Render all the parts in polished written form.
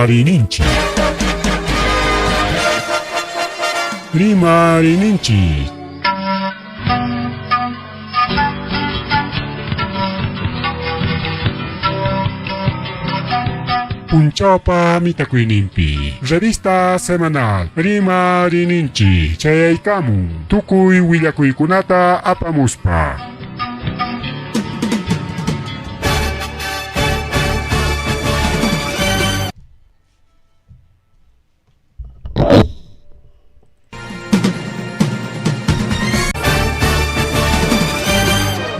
Rimarininchi. Rimarininchi. Punchaupa mitakuinimpi. Revista semanal. Rimarininchi. Chayaykamun. Tukuy willakuykunata apamuspa.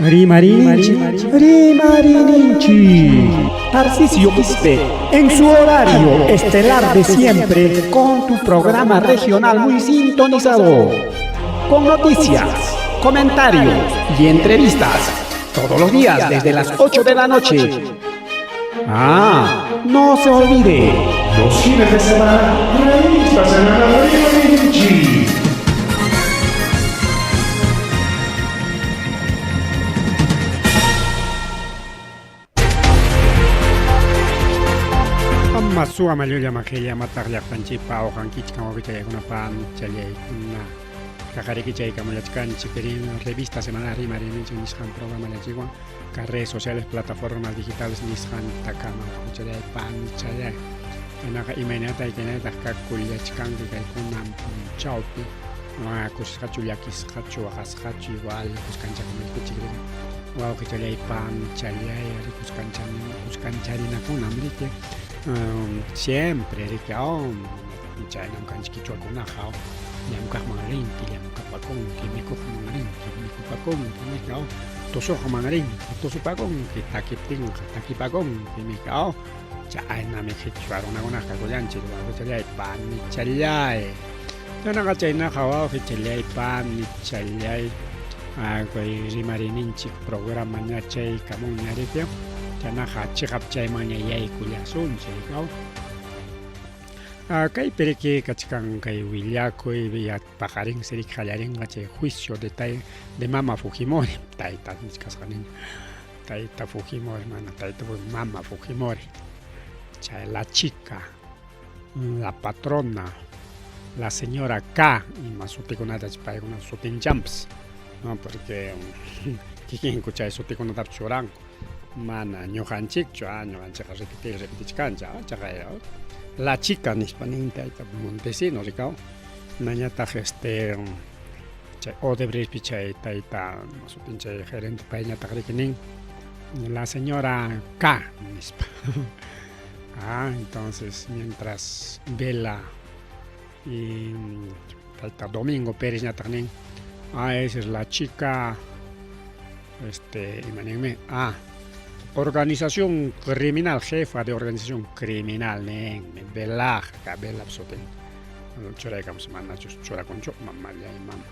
Rimarininchi. Tarcisio Quispe, en su horario estelar de siempre, con tu programa regional muy sintonizado, con noticias, comentarios y entrevistas, todos los días desde las 8 de la noche. No se olvide, los fines de semana, revista semanal Rimarininchi. Masua maluya makelia matarya panchipa o hankichka o kichaya kuna pan chale kuna kakariki chay kamulachkan chiperin revista semanal Rimarininchi nishan programa la chigua redes sociales plataformas digitales nishan takama kuchaya pan chaya enaka imenata ikeneta kakulyachkan kay kunam chaupi no akuskachu yakis kachu akaskachu igual kuskancha como kuchigre wa kichaya pan chaya kuskanchari kuna mrike siempre de que ya no canch que choco na jao ya nunca mangarín que ya nunca pacón que me cojo mangarín que me cojo pacón que me cao toso mangarín toso pacón que ta que tengo ta que pacón que me cao ya na me que chuaro na gona ka goyanche lo que ya pan ni chalai ya na ga na jao que chalai pan ni chalai ko Rimarininchi programa nya chay kamon nyarete Chanaja chikap chay manya yay kuliasun chay kau. Kay pereke kachikan kay Willakoy ya pakaring serik halaring chay juicio de Mama Fujimori. Taita kaskanin. Taita Fujimori mana taita Mama Fujimori. Chay la chica, la patrona, la señora K y masuti konata chpay con sutin jumps. No porque kikin kuchay suti konata chorang. Mana ñojanchik ñojanchik repitichkancha la chica nispaninta Montesino ricao nañata chay Odebrecht pichay taita su pinche gerente paña tagrikinin la señora K nispa. Entonces mientras Bella y taita Domingo Pérez ñatanin esa es la chica imaninme organización criminal, jefa de organización criminal, Bella absoluta. Chora como se manda chora con mamá ya y mamá.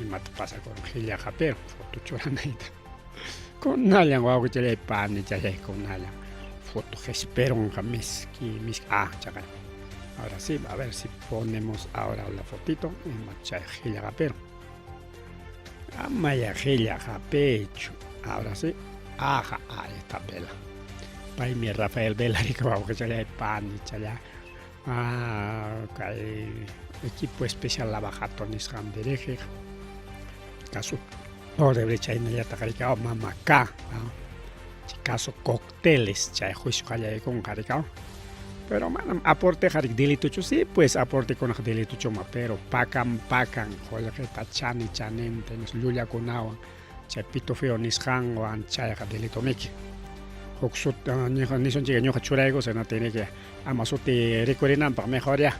Y mat pasa con Gilia Japer, foto chora naita. Con nada guau que te le pan y ya con nada. Foto que espero un james mis chacal. Ahora sí, a ver si ponemos ahora la fotito en macha Gilia Japer. Amaya Gilia Japer. Ahora sí. Ahí está Bella. Pai mi Rafael Bella rico que chale pan y chale. Equipo especial la bajato Nisram dereje. Caso Odebrecht en ya tacaricao Mama K. Caso cócteles chay juicio calla con caricao. Pero man aporte harik delitucho sí, pues aporte con delitucho ma pero pacan joya que tachani chanen tenes luya con agua. Chapito feo nishan o anchaya delito miki. Hoksut nison chica ñoja churaigo se no tiene que amasuti recuerinan para mejoría.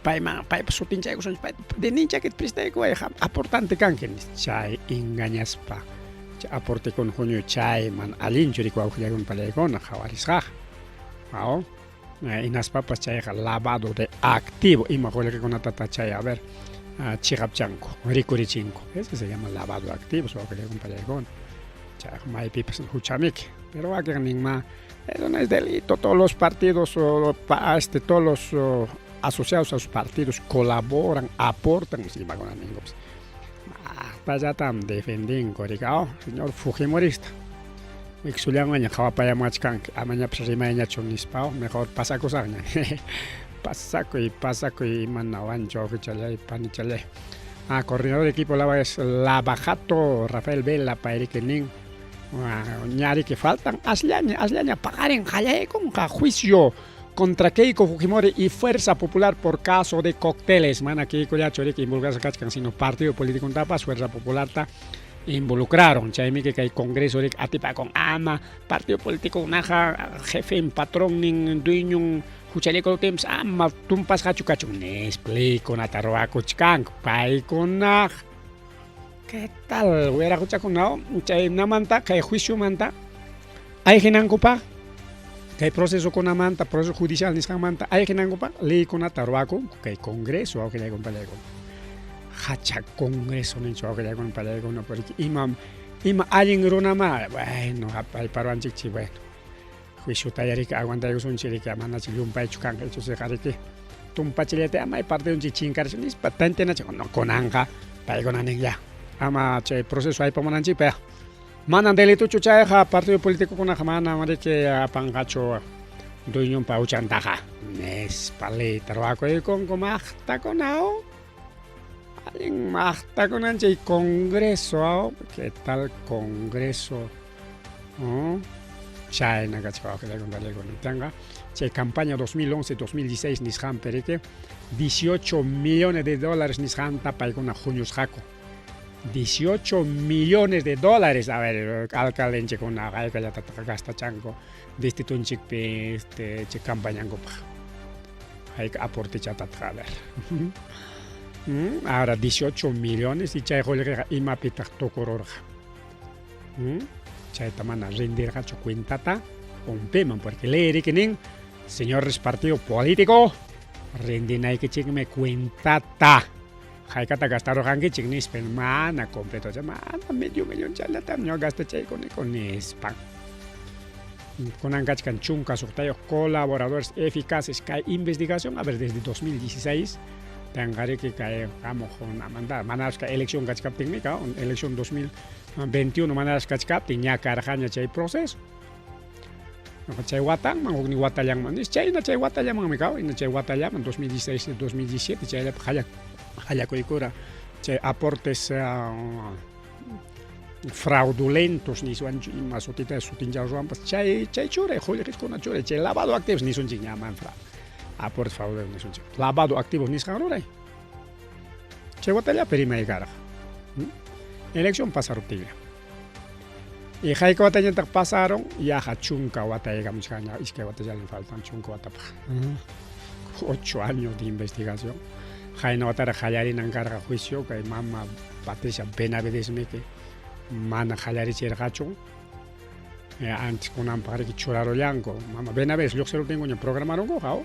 Paima sutin chaigo son de ninja que preste go aportante kanken chai engañaspa. Aporte con junio chai man alin churi kwa ya con palegona jawarisha. Inas papas chai lavado de activo y mejor que con tata chai a ver. Chirapchanco, Ricurichinco, ese se llama lavado activo, solo que le un palegón. May pipas en Huchamik, pero aquí eso no es delito. Todos los partidos, todos los asociados a sus partidos colaboran, aportan, si va con amigos. Para allá están defendiendo, señor Fujimorista. Wixulian kawapaya machkan amaña rimaña chunispao mejor pasa cosagna pasaco y manawancho chale panichale coordinador de equipo es Lavajato Rafael Vela Pairiquenin ñari que faltan asliaña pagar en Jaya con juicio contra Keiko Fujimori y Fuerza Popular por caso de cócteles mana Keiko ya chore que involucra kachkan sino partido político tapas Fuerza Popular ta involucraron chaimi que hay congreso de atipa con ama partido político naja jefe en patrón nin dueño huchaleco temps ama tumpas hachucachu ne explico na tarroaco chkank pai con ¿qué tal hubiera escuchado no chay namanta que juicio manta hay genancopa que hay proceso con amanta proceso judicial niskan manta hay genancopa ley con tarroaco que hay congreso o que hay con palego hacha congreso ni choque ya con palego no porque imam alguien ronama bueno hay paruan chichi bueno juicio tayari que aguanta yo son chile que amana chile un país chucan que se jare que tumpa chile te ama parte un chichin carcenis patente na no con anja palego na ya ama che proceso hay pamonan chipe manan delito chucha ja partido político con jamana mare que apangacho dueño pa uchantaja nes pale trabajo con comachta conao alguien más está con el congreso, ¿qué tal congreso? China, cachao, que le contaré con el tanga. Che campaña 2011-2016 nishan pereke, $18 millones nishan tapa con junio jaco. $18 millones, a ver, alcalde con una gaya ya gasta chango, de este tunchik pe este che campaña ngopa. Hay aporte chata a ver. Ahora 18 millones y chay jolega ima pitakto kororja. Chay tamana rendir hacho cuentata un peman porque leer que señores partido político rendina que chigme cuentata. Hay que gastar hangi chignis mana completo semana medio millón chala también gasta chay con spam. Con angachkan chunca sorteo colaboradores eficaces que investigación a ver desde 2016 tangare que cae vamos con amanda manas ka elección kachkap técnica elección 2021 manas kachkap tinya karhanya chay proceso no chay watang mangogni watayang manis chay na chay watayang mang mikao ina chay watayang 2016 2017 chay haya koikura chay aportes fraudulentos ni suan masotita sutinja ruan pas chay chure jole con chure chay lavado activos ni son chinya man fra por favor no son lavado activos ni escaroray che guatalla perima y cara elección pasarutilla y hay que batalla pasaron y a chunca batalla muchaña es que batalla le faltan chunca batapa 8 años de investigación hay no batalla hayari en carga juicio que mamá Patricia Benavides me que mana hayari chergacho antes con amparo que choraro yango mamá Benavides yo se lo tengo en programaron go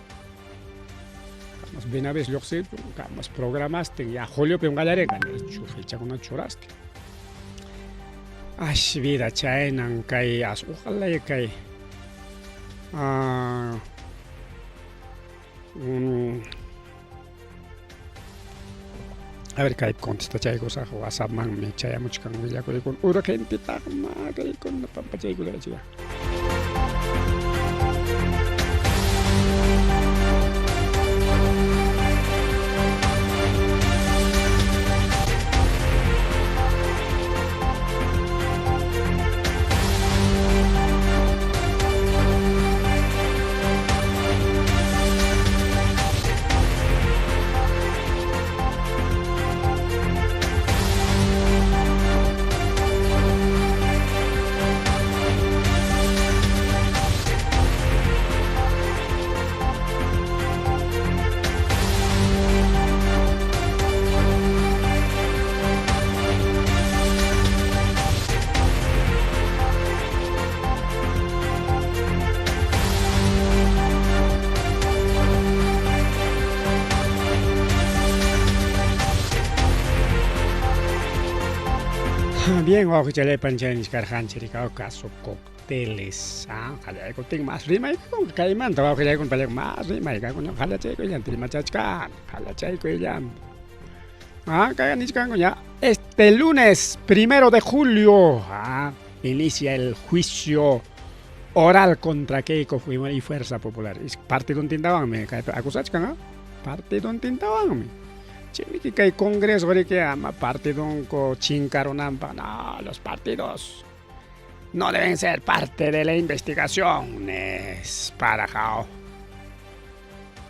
Benavides lo sé, más programaste ya Julio Peungalare fecha con choraste. Ay, vida chaenan kai as ojalá y kai. A ver kai contesta chay cosa WhatsApp man me chaya mucho kan ya con urgente ta ma kai con pampa chay con la chica. Bien, ojo, ya le panchanis carhanchiricao caso cócteles. Jala con ting más rima y con caimán, trabajo ya con paleo más rima y con jala checo y antes machachcan, jala checo y ya. Cagan y ya. Este lunes 1 de julio, inicia el juicio oral contra Keiko Fujimori y Fuerza Popular. Es parte de un tintabanme, acusachkan, parte de un tintabanme. Chimiki que hay congreso que ama parte de un chincaronampa. No, los partidos no deben ser parte de la investigación. Es para jao.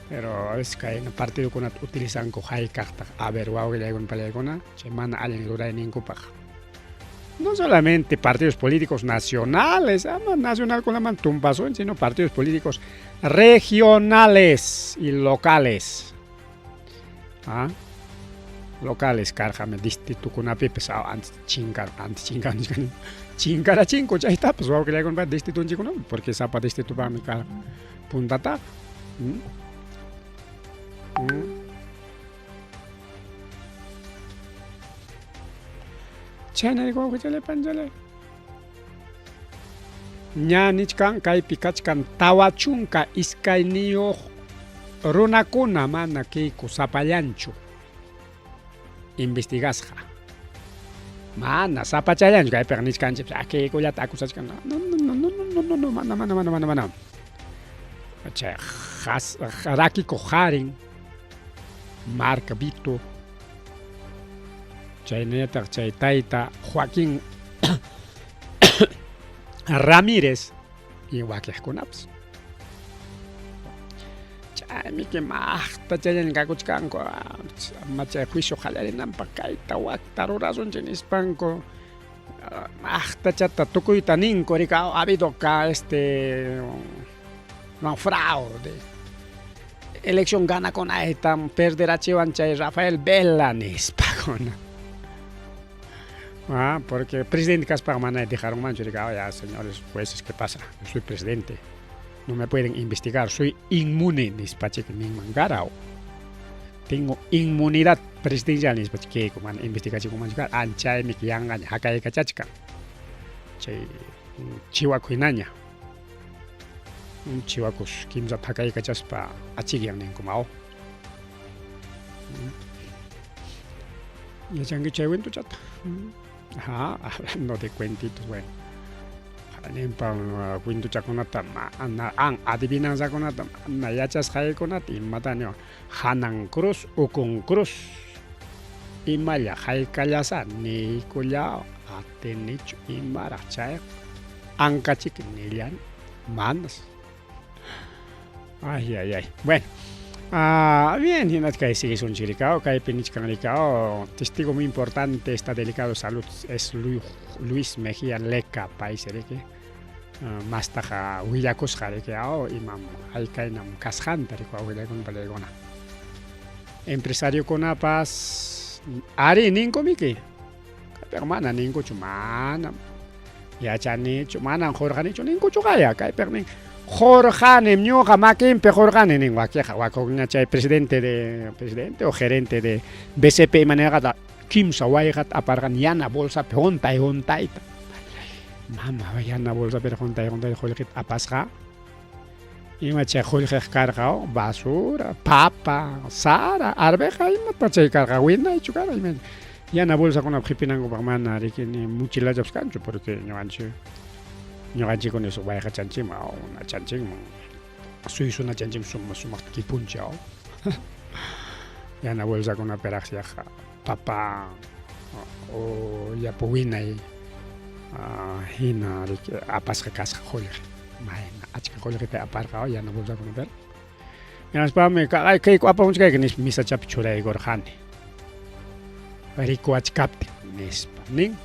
Pero es que en el partido que utilizan cojai carta. A ver, wow, que ya hay un palegona. Chemana alguien dura en incupaja. No solamente partidos políticos nacionales, nacional con la mantumpazón, sino partidos políticos regionales y locales. Locales, carjame, distrito con api pesado, antes chingar, chingar a chingo, ya está, pues voy a querer comprar distrito un chico, no, porque zapa distrito para mi cara, puntata. Chana digo que le panjale. Ñanichkan kay pikachkan tawachunka iskay niyo runakuna mana Keiko sapallanchu. Investigasqa. Mana sapachallanchu kay pernichkanchip Keiko ya akusachkan. No, mana. Chay Raki Koharin Marca Vito Chayneta Chaytaita Joaquín Ramírez y Wakiakunaps. Chay que mahta chayan gakuchkanko macha juicio jalarinam pakaita waktarurazon chenispanko mahta chata tukuyta ninko rika ha habido acá un fraude. Elección gana con Aitam, perderá Chivancha y Rafael Bella Nispagona. Porque el presidente Casparmana dejaron mancho y ya señores jueces, ¿qué pasa? Yo soy presidente, no me pueden investigar, soy inmune, Nispache mi mangarao. Tengo inmunidad presidencial, Nispache como investigación como ancha mi kiangan, hakai kachachka. Chihuahuinaña. Chihuahuas, kimsa hakai kachaspa, achigian en comao. Y echan que tu chata. Hablando de cuentitos, bueno. Cuento chaconata, adivinanza conata, nayachas jaiconat y matanio, Hanan Cruz o con Cruz. Y maya jaicayasa, ni collao, atenicho y marachay, ancachik nilian, mandas. Ay. Bueno. Bien, y que sigue un chiricao, que hay penichcanicao, testigo muy importante esta delicada salud es Luis Mejía Leca, país de que más taja Huillacos jarequeao y mam alcainam casjanta rico Huillacon palegona. Empresario con apas, Ari ninco miki, hermana ninco chumana, ya chani chumana Jorge nicho ninco chugaya, que permin. Jorge Nyoga Makin Jorge en Wakeja, Wakognacha, presidente o gerente de BCP manera Kim Sawaigat Aparganiana bolsa peonta y hontaita. Mama, vayana bolsa peonta y hontaita Jorge Apasga. Y macha Jorge cargao, basura, papa, sara, arveja y macha carga winda y chucara y yana bolsa con abjipinango barmana rikin muchila jabskancho porque no ancho. Yo ganché con eso, vaya chanchim, una chanchim, suizo una chanchim sumat kipunchao. Ya na bolsa con una peraxia, papa o ya puina y hina apas que casa joyer. Maena, achka joyer te apargao ya na bolsa con una per. Ya nas pa me ay que apa un que ni misa chapichura y gorjane. Rico achkapte, nespa, ning.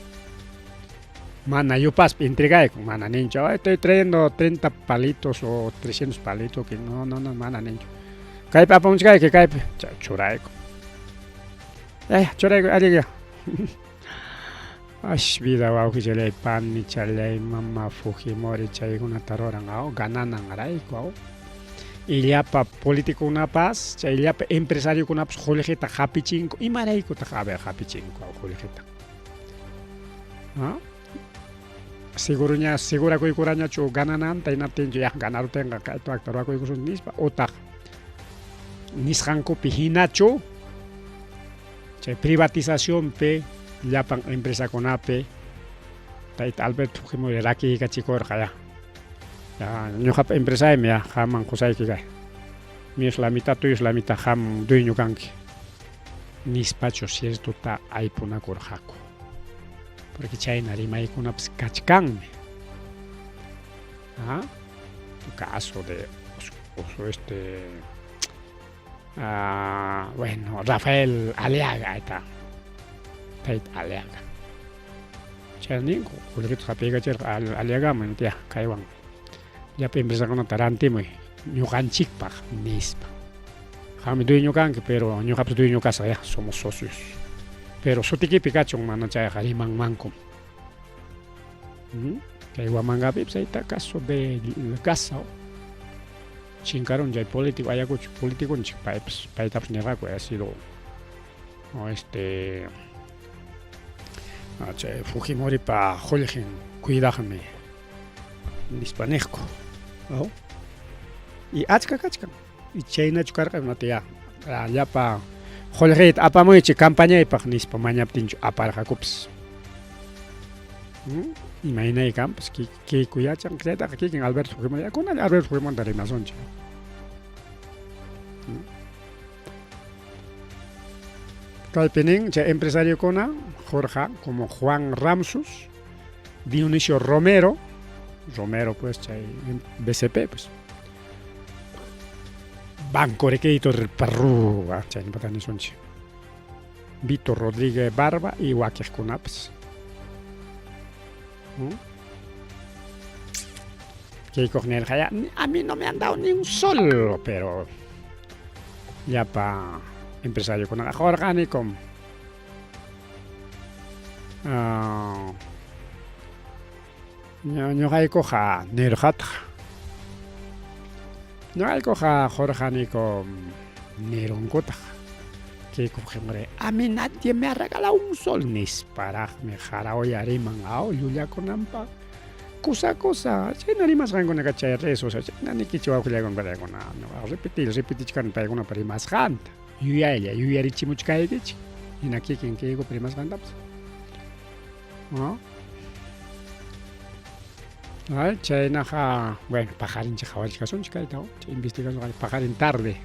Mana, yo pas entregué con mana ninja. Estoy trayendo 30 palitos o 300 palitos que no, mana ninja. Cae para un que cae. Churaico. Churaico, adiós. Ay, vida, wow, que se le pan ni chale, mamá Fujimori, chay una tarorang, gananan aray, wow. Y ya pa político una paz, chay ya pa empresario con una paz, jolijeta, happy chinko, y maraico ta jabe happy chinko, jolijeta. Segura ko ikuranya chu gananan tay natin ya ganar tenga ka ito aktor ko ikusun nispa otak niskan ko pihinacho che privatización pe yapang empresa konape tait Alberto Fujimori raki ka chikorqa ya ñuqapa empresaymi ya qaman qusaykiqa miyuq la mitad tuyuq la mitad qam dueño kanki nispachu ciertuta aypunakurqaku porque chayna rimaykunapas kachkanmi caso de bueno, Rafael Aliaga está Aliaga Cherning, kulkit kapega cher Aliaga mentia kaiwang ya empresa kono taranti muy ñukanchik pa nispa kami dueño kanki pero ñukap dueño casa ya somos socios pero sotiki Pikachu mana chay harimang mankum kaiwa mangapi saita caso de casa chingaron ya político hay algo político en país país nega que ha sido Fujimori pa Holgen cuidadme hispanesco y achka y China chukarka matia ya pa Holget apa muy campaña y pa nispa mañana tincho aparja cups Imagina campos que cuidachan que está aquí en Alberto Fujimori con Alberto Fujimori de Amazon. Calpening, empresario cona Jorge como Juan Ramsus, Dionisio Romero pues BCP pues. Banco de Crédito del Perú, chay patani sonchi. Víctor Rodríguez Barba y Joaquín Cunaps. Que Cornel Jaya, a mí no me han dado ni un solo, pero ya pa empresario con ajo orgánico. No hay coja nerhat. No hay coja orgánico neroncota. Que cogemos a mí nadie me ha regalado un sol ni para me jara hoy ariman a Yulia con ampa cosa si no más con la cacha de redes ni que chiva con no repetir kan para una primas ganta Yulia richi mucho cae de chi y aquí quien que digo primas ganta no ay chayna ja bueno pajarin chawal cason chica tao investigación pajarin tarde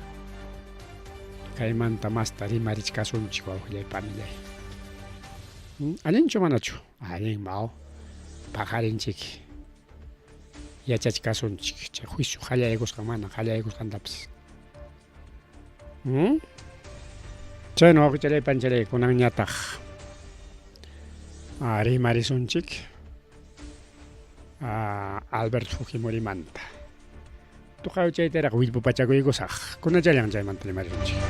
Kaimanta más tarima richkasun chihuahua le panile. Alin chumanachu, alin mao, pajarin chiki. Ya chachkasun chiki, juicio, jaya egos kamana, jaya egos kandaps. Chano ako chale panchale kunang nyatak. Ari marisun chiki. Albert Fujimori manta. Tu kau chay tera kuit po pachago ego sak. Kuna jalang chay mantali marisun chiki.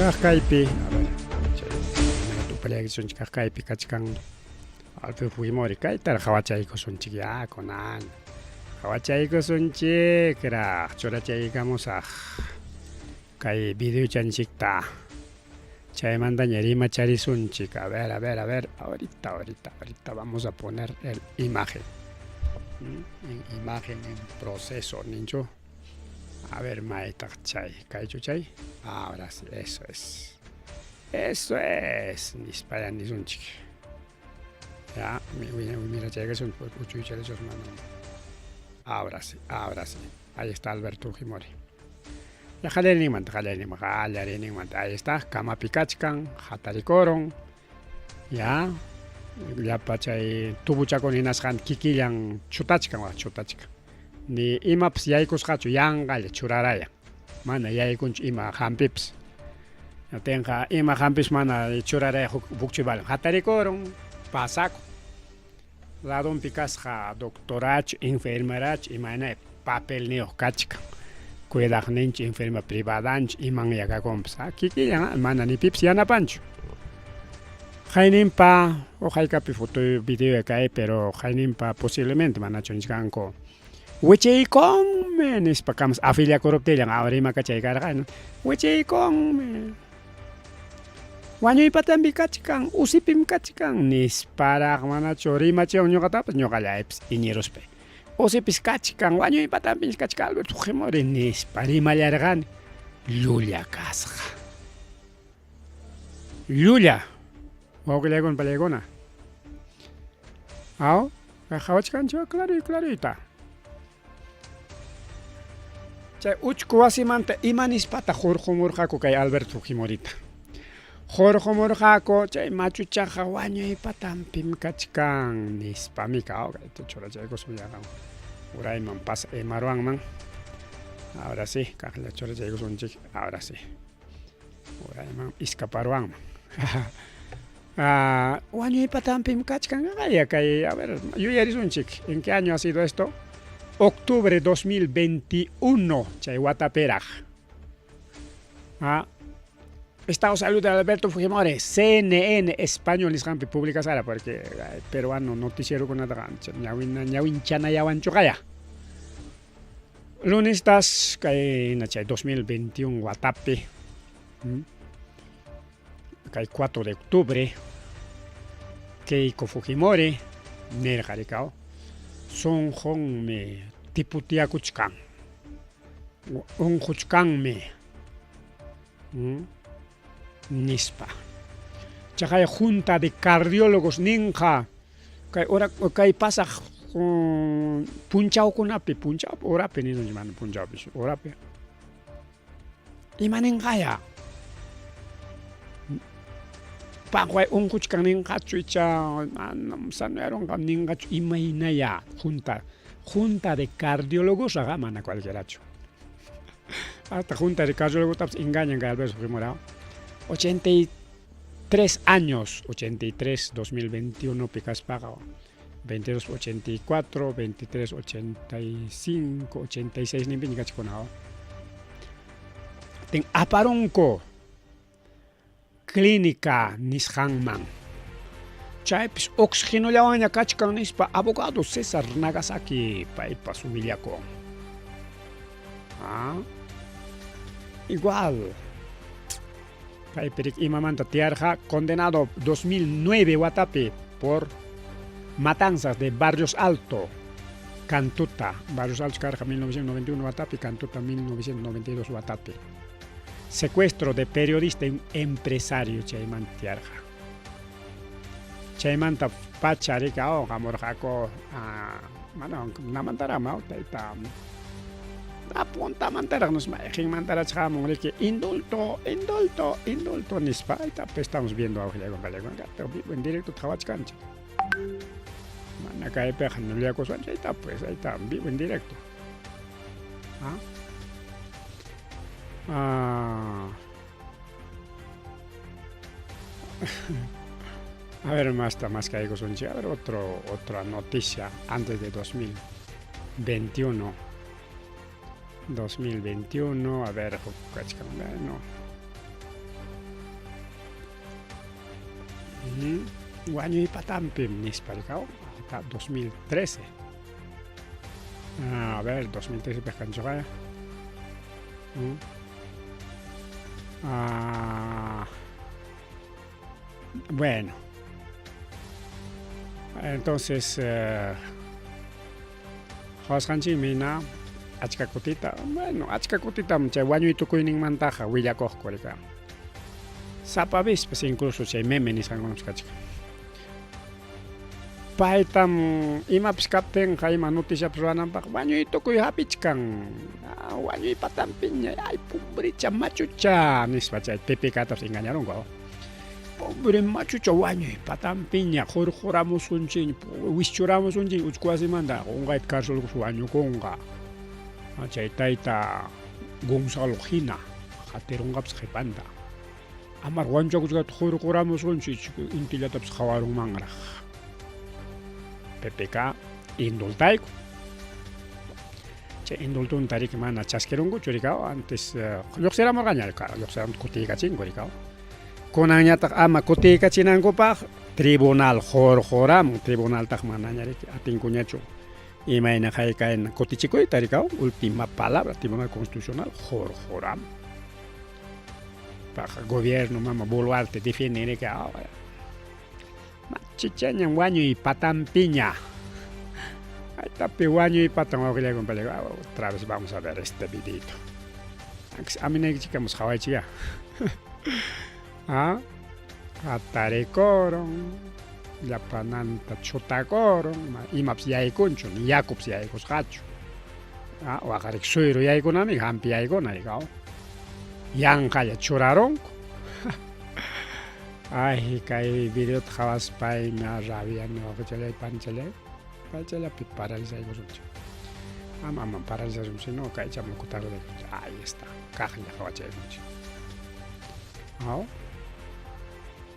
Kakaipi, a ver, tu pelea que son kakaipi kachkan Alberto Fujimori kaitar hawachaiko son chiki konan hawachaiko son chikra chorachaikamos a kai video chanchikta chay manda ñerima charisun chica a ver ahorita vamos a poner el imagen en proceso nincho. A ver, maeta chay, caicho chay. Ahora sí, eso es. Ni para ni son chique. Ya, mira, chay que son cuchuy chay esos manos. Ahora sí. Ahí está Alberto Fujimori. Ya jaleni manta ahí está, kama pikachkan, hatarikoron, ya, ya pachay tubuchakon hinasqan kikillan chutachkan. Ni imapas yaykusqachu yanqalla churarayan, mana yaykunchu ima hampipas. Tenqa ima hampis mana churaraya bukchibalan, hatarikoron, pasako. Ladonpi kasqa doctorachu, enfermerachu, imayna papel niyoq kachkan. Cuidaqninchu enferma privadanchu iman yakakunpas kikillan mana ni pipas yanapanchu. Hayninpa o haykapi foto video kay pero hayninpa posiblemente manachu nisqanku wichaykunmi nispa kamas afiliakuruptillan ahora ima kachaykarqani wichaykunmi wañuypatampi kachkan usipim kachkan nisparaq manachu rimachiwan ñuqatapas ñuqallaypis iñiruspi usipis kachkan wañuypatampi kachkan Alberto Fujimori nispa rimallarqani llulla kasqa llulla wawqillaykuna pallaykuna aw qhawachkanchu clarita chay uchku wasimanta imanispata hurqumurqaku kay Alberto Fujimorita hurqumurqaku chay machuchaqa wañuypatampim kachkan nispami kayta churachaykuspa yaqan urayman pasa maruanman ahora sí kaqlla churachaykusunchik ahora sí urayman escaparuanman wañuypatampim kachkan kay a ver yuyarisunchik en qué año ha sido esto octubre 2021 chay wataperaq Estado de Salud de Alberto Fujimori CNN español nisqanpi publicasara porque peruano noticiero kunataqa ñawinchana yawanchukaya lunestas kay chay 2021 watapi kay 4 de octubre Keiko Fujimori nirqarikaw sunqunmi tiputiakuchkan unquchkanmi nispa chaqay junta de cardiólogos ninqa kay pasaq punchawkunapi orapi ninunchik mana punchawpish orapi imaninqaya paqway unquchkan ninqachu icha sanuyaronqa ninqachu imaynaya junta de cardiólogos mana cualquierachu hasta junta de cardiólogos engañan que Alberto Fujimori 83 años 83 2021 picas paga 22 84 23 85 86 ni piña chiconao ten aparonco clínica nishanman chaypis oxígeno llawaña kachkan nispa abogado César Nagasaki paypa sumillako igual paypirik imamanta tiarja condenado 2009 Watapi por matanzas de Barrios Alto Cantuta Barrios Altos carja 1991 Watapi Cantuta 1992 Watapi secuestro de periodista y empresario chayman tiarja chaymanta pacharika gamorjako mana namantara taita apunta mantara nos maejin mantara chamo que indulto nispa estamos viendo a en directo trabachkancha mana cae peja no le acosan pues ahí está vivo en directo a ver más que hay cosas a ver otra noticia antes de 2021 a ver Guaño y Patampim Nispalcao hasta 2013 a ver 2013 pescanchogaya bueno entonces Mina achkakutita bueno achkakutita chay wañuy tukuynin mantaja willakojkurika sapavis pues incluso chay meme nisqankunapas kachka paitam imapas kaptinqa ima noticiapas ruwananpaq wañuy tukuy hapichkan wañuy patanpiña ay pobricha machucha nispa chay TPKtapas engañarunqa pobre machucha wañuy patanpiña hurhuramusunchik wischuramusunchik uchku wasimanta qunqayta karsulkus wañukunqa chay tayta Gonzalo hina hatirunqapas qhipanta amar wanchakusqata hurhuramusunchik intillatapas qhawarunmanraq PPK indultayku chay indultunta riki mana chaskirunkuchu rikaw antes lluqsiramurqaña lluqsiramanta kutiykachinku rikaw kunanñataq ama kutiykachinankupaq tribunal hurhuramun tribunaltaq manaña riki atinkuñachu imayna haykayna kutichikuyta rikaw última palabra tribunal constitucional hurhuramun paqa gobierno mama Boluarte define riki machichañan wañuy patanpiña aytapi wañuy patan wawqillaykunpallayku otra vez vamos a ver este videito aminaykichikamus qhawaychikya qatarikuron llapananta chutakuron imapas yaykunchu ni yakupas yaykusqachu waqarik suyru yaykunami hampi yaykuna rikaw yanqalla churarunku ay kay videota qhawaspaymi rabiani wawqichalay panchalay paychallapi paralizaykusunchik ama paralizasun sino kaychaman kutarudaykunchik ahí está kaqlla qhawachaykunchik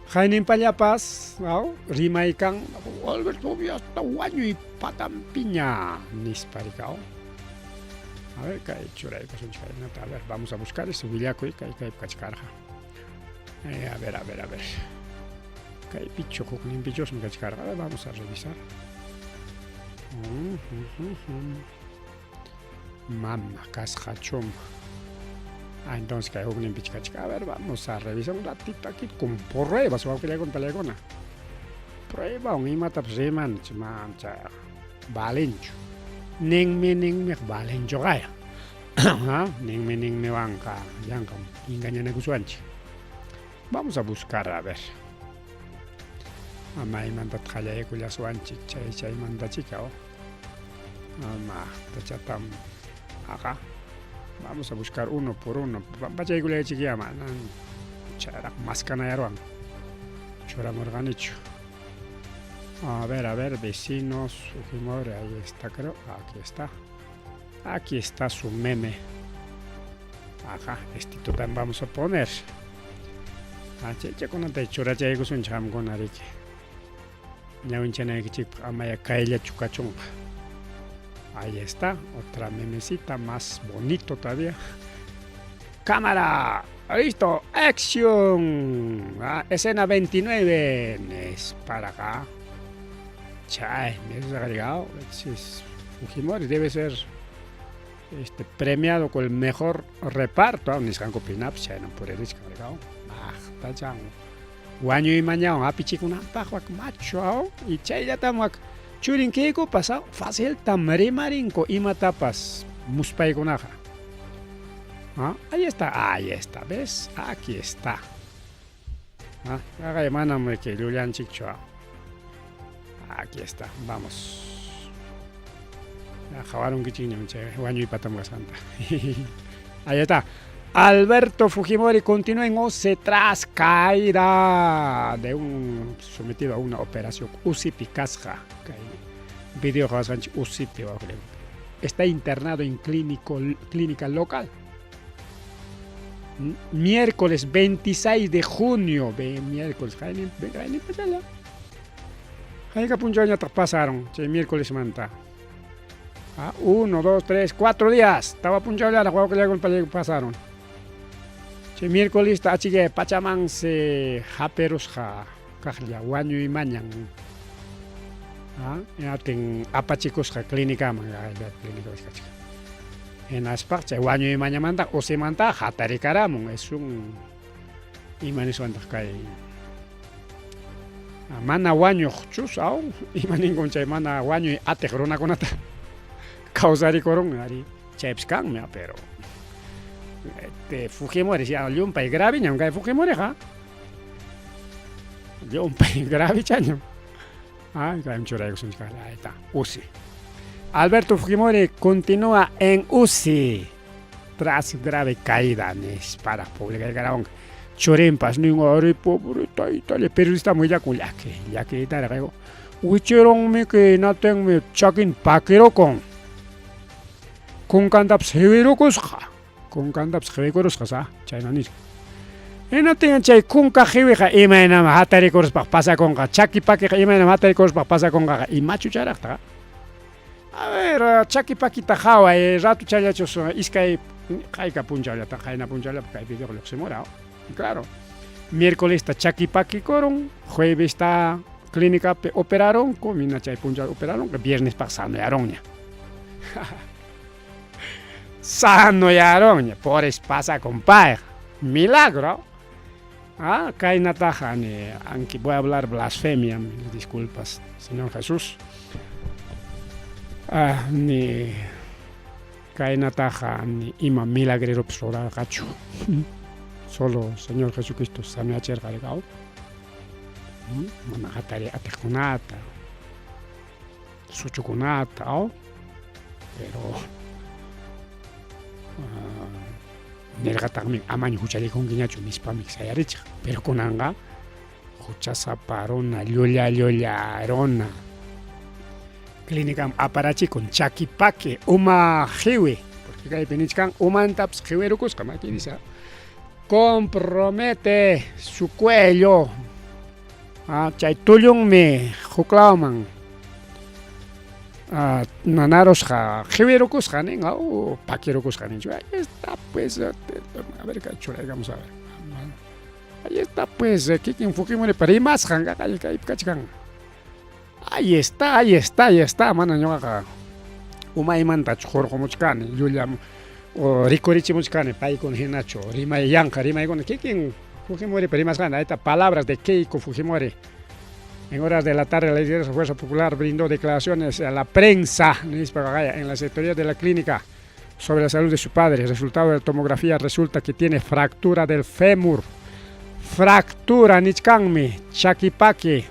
Hayninpallapas rimaykan Alberto hasta wañuy patanpiña nispa rikaw a ver kay churaykusunchik kaynata a ver vamos a buscar ese willakuy kay kachkarqa a ver kay pichu hukninpichusmi kachkarqa vamos a revisar mama kasqachuma entonces kay hukninpichu kachka a ver vamos a revisar un ratito aquí con pruebas wawqillaykunpalaykuna pruebawan imatapas rimanchik mancha balinchu ninmi balinchu kaya ninmi wanqa llanqam engañanakusuanchik vamos a buscar a ver ama imantataq qallaykullaswanchik chaymantachika ama tachatam acá vamos a buscar uno por uno pachaykullaychikya manan chayraq maskanayarwan churamurqanichu a ver vecinos Fujimori ahí está creo aquí está su meme estito también vamos a poner chaychakunata churachaykusunchik qamkuna riki ñawinchanaykichispa amaya kayllachu kachunqa ahí está otra memecita más bonito todavía cámara listo acción escena 29 es para acá chay me has agregado Fujimori debe ser premiado con el mejor reparto nisqanku pinapas chayna puririsqa agregado tachan wañuy mañawan apichikunanpaq macho y chayllatam churinkikupas faciltam rimarinku imatapas muspaykunaqa ahí está ves aquí está manam que llullanchikchu aquí está vamos qhawarunkichikñam chay wañuy patamqasqanta ahí está Alberto Fujimori continúa en OCE tras caída de sometido a una operación usipi kasqa video qhawasqanchik usipi está internado en clínica local miércoles 26 de junio miércoles hayka punchawñataq pasaron chay miércoles manta 1, 2, 3, 4 días tawa punchawllaraq wawqillaykunpallayku pasaron chay miércoles achikay pachamansi haperusqa kaqlla wañuy mañan yatin apachikusqa clínicaman hinaspaq chay wañuy mañamanta usimanta hatarikaramun es un imaniswantaq kay mana wañuqchus imaninkum chay mana wañuy atiq runakunata kawsarikurun ari chaypis kanmi pero Fujimori llumpay graviñam kay Fujimoriqa llumpay gravichañam Ahí está, UCI. Alberto Fujimori continúa en UCI tras grave caída en para pública de Carabón. Chorimpas, ningún pobreta Italia, periodista muy ya que tal, Wicheron me que no tengo chakin paquero con candap severo cosja. Con candap severo cosja, China ni. No tengo chay con cajiveja y me enama hatari cospa pasa con chaki paque y me enama hatari cospa pasa con y machu characta. A ver, chaki paquita jawa rato chayachos iskai kaika punchalla ta jaina punchalla kai video lo se morao. Claro. Miércoles está chaki paqui coron, jueves está clínica operaron, comina chay puncha operaron, viernes pasado ya aroña. Sano ya aroña, por eso pasa compadre. Milagro. Kai nataja ni, aunque voy a hablar blasfemia, disculpas, Señor Jesús. Ni kai nataja ni ima milagrero psora gacho. Solo Señor Jesucristo sabe hacer galgao. Manhatari atakunata, suchukunata, pero nerga también amani huchali con guiñacho mis pamix ayaricha, pero con anga huchasa parona lyolla arona. Clínica aparachi con chaki paque uma jiwe, porque hay penichkan umantaps jiwerucos como aquí dice. Compromete su cuello. Chay tuyung me juklauman. Nanaros ja, jiverucos janen, paquerucos janen. Ahí está, pues. A ver, cachora, vamos a ver. Ahí está, pues. Kikin Fujimori, pero hay más janga, cachican. Ahí está, mana ñoga. Umay manta chor como chkan, yuliam. O ricorichi muchkane, pai con hinacho, rima y yanka, rima y con Kikin Fujimori, pero más grande. Ahí está, palabras de Keiko Fujimori. En horas de la tarde, la Iglesia Fuerza Popular brindó declaraciones a la prensa en la sectoría de la clínica sobre la salud de su padre. El resultado de la tomografía resulta que tiene fractura del fémur. Fractura, nichkanmi, chakipaki,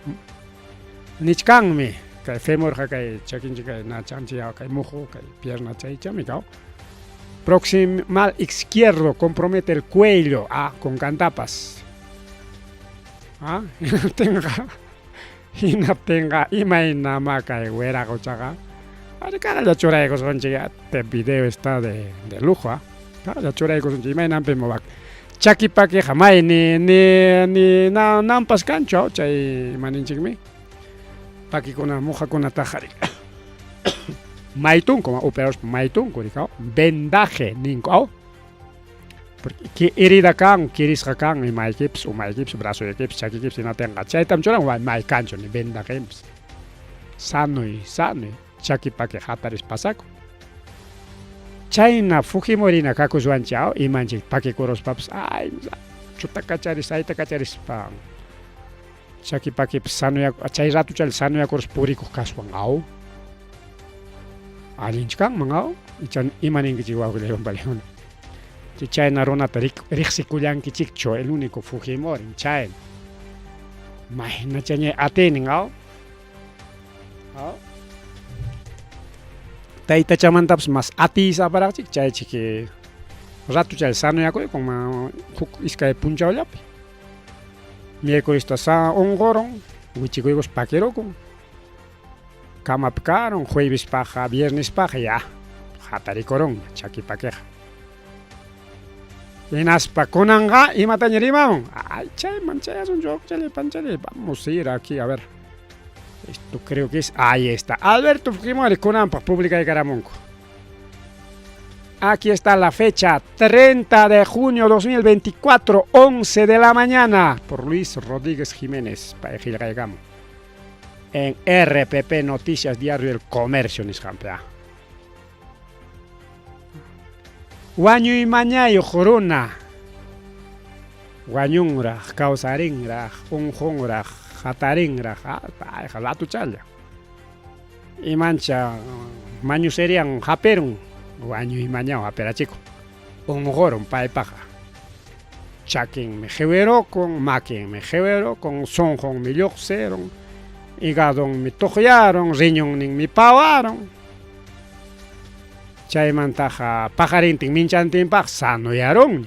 nichkanmi. Que fémur, que chakinchi, que nachanchi, que mujo, que pierna, chamicao. Proximal izquierdo compromete el cuello con cantapas. Y no tenga imaina maca y güera gochaga. Ahora cada la chora de cosas este video está de lujo. Cada la chora de cosas imaina pemovak. Chaki pa que jamás ni nampas cancho chay maninchigmi. Pa que con una moja con una tajari. Maitun como operos maitun curicao. Vendaje ninco. Porque herida can, quieres can y my kips o my kips brazo de kips, chaki kips y no tenga. Chay tam chora my cancho ni venda games. Sano y chaki pa que hataris pasaco. Chayna Fujimori na kaku zuan chao y manchi pa que coros paps. Ay, chuta cacharis, ahí te cacharis pa. Chaki pa que sano ya, chay rato chal sano ya coros puricos casuan au. Alinchkan mangao y chan imanin que chihuahua que le un baleón. Chay naronata rixikuyan kichikcho el único Fujimori chay. Imagina chañe atenin ao. Taita chamantaps más atisa para chay chique rato chay sano ya como isca de punchao yapi. Miércoles está ongoron, wichikoigos paquero con. Cama picaron, jueves paja, viernes paja ya. Hatari corón, chaki paqueja. Inaspa conanga y matañerimao. Ay, chay, manchayas un joke, chale, panchale. Vamos a ir aquí a ver. Esto creo que es. Ahí está. Alberto Fujimori, Conampa, Pública de Caramonco. Aquí está la fecha: 30 de junio 2024, 11 de la mañana. Por Luis Rodríguez Jiménez, para Gilgaigamo. En RPP Noticias, Diario del Comercio, Niscampea. Guaño y mañayo joruna. Guañungra, causaringra, unjungra, jataringra, jalatu challa. Y mancha, maño serían japerun, guaño y mañao, japera chico. Un joron, pae paja. Chakin me jevero con makin me jevero con sonjon me yoxeron. hígadon mi tuqllaron, riñonnin mi pawaron. Chaymantaqa pajarintin minchantinpaq sanuyaron.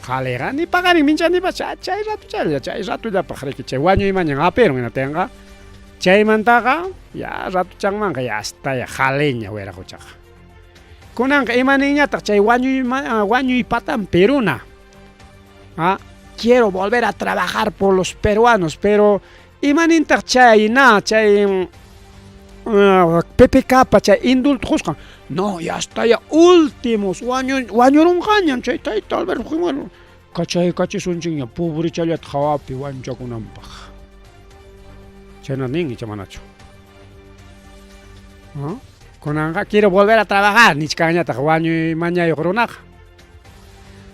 Qhaliqa ni paqarin minchantinpaq chay ratullapaq riki chay wañuymañan apiron hinatinqa. Chaymantaqa ya ratuchanmanqa ya hasta ya qhaliña wiraquchaqa. Kunanqa imaninñataq chay wañuypatan Peruna. Quiero volver a trabajar por los peruanos, pero imanintaq chay PPK chay indulto qusqan. No, ya está ya últimos wañurunqañan chay tayta Alberto Fujimori. Kachisunchikña pobre challata hawapi wanchakunanpaq. Chayna ninki chamanachu. Kunanqa quiero volver a trabajar nichkanñataq wañuymañayuq runaqa.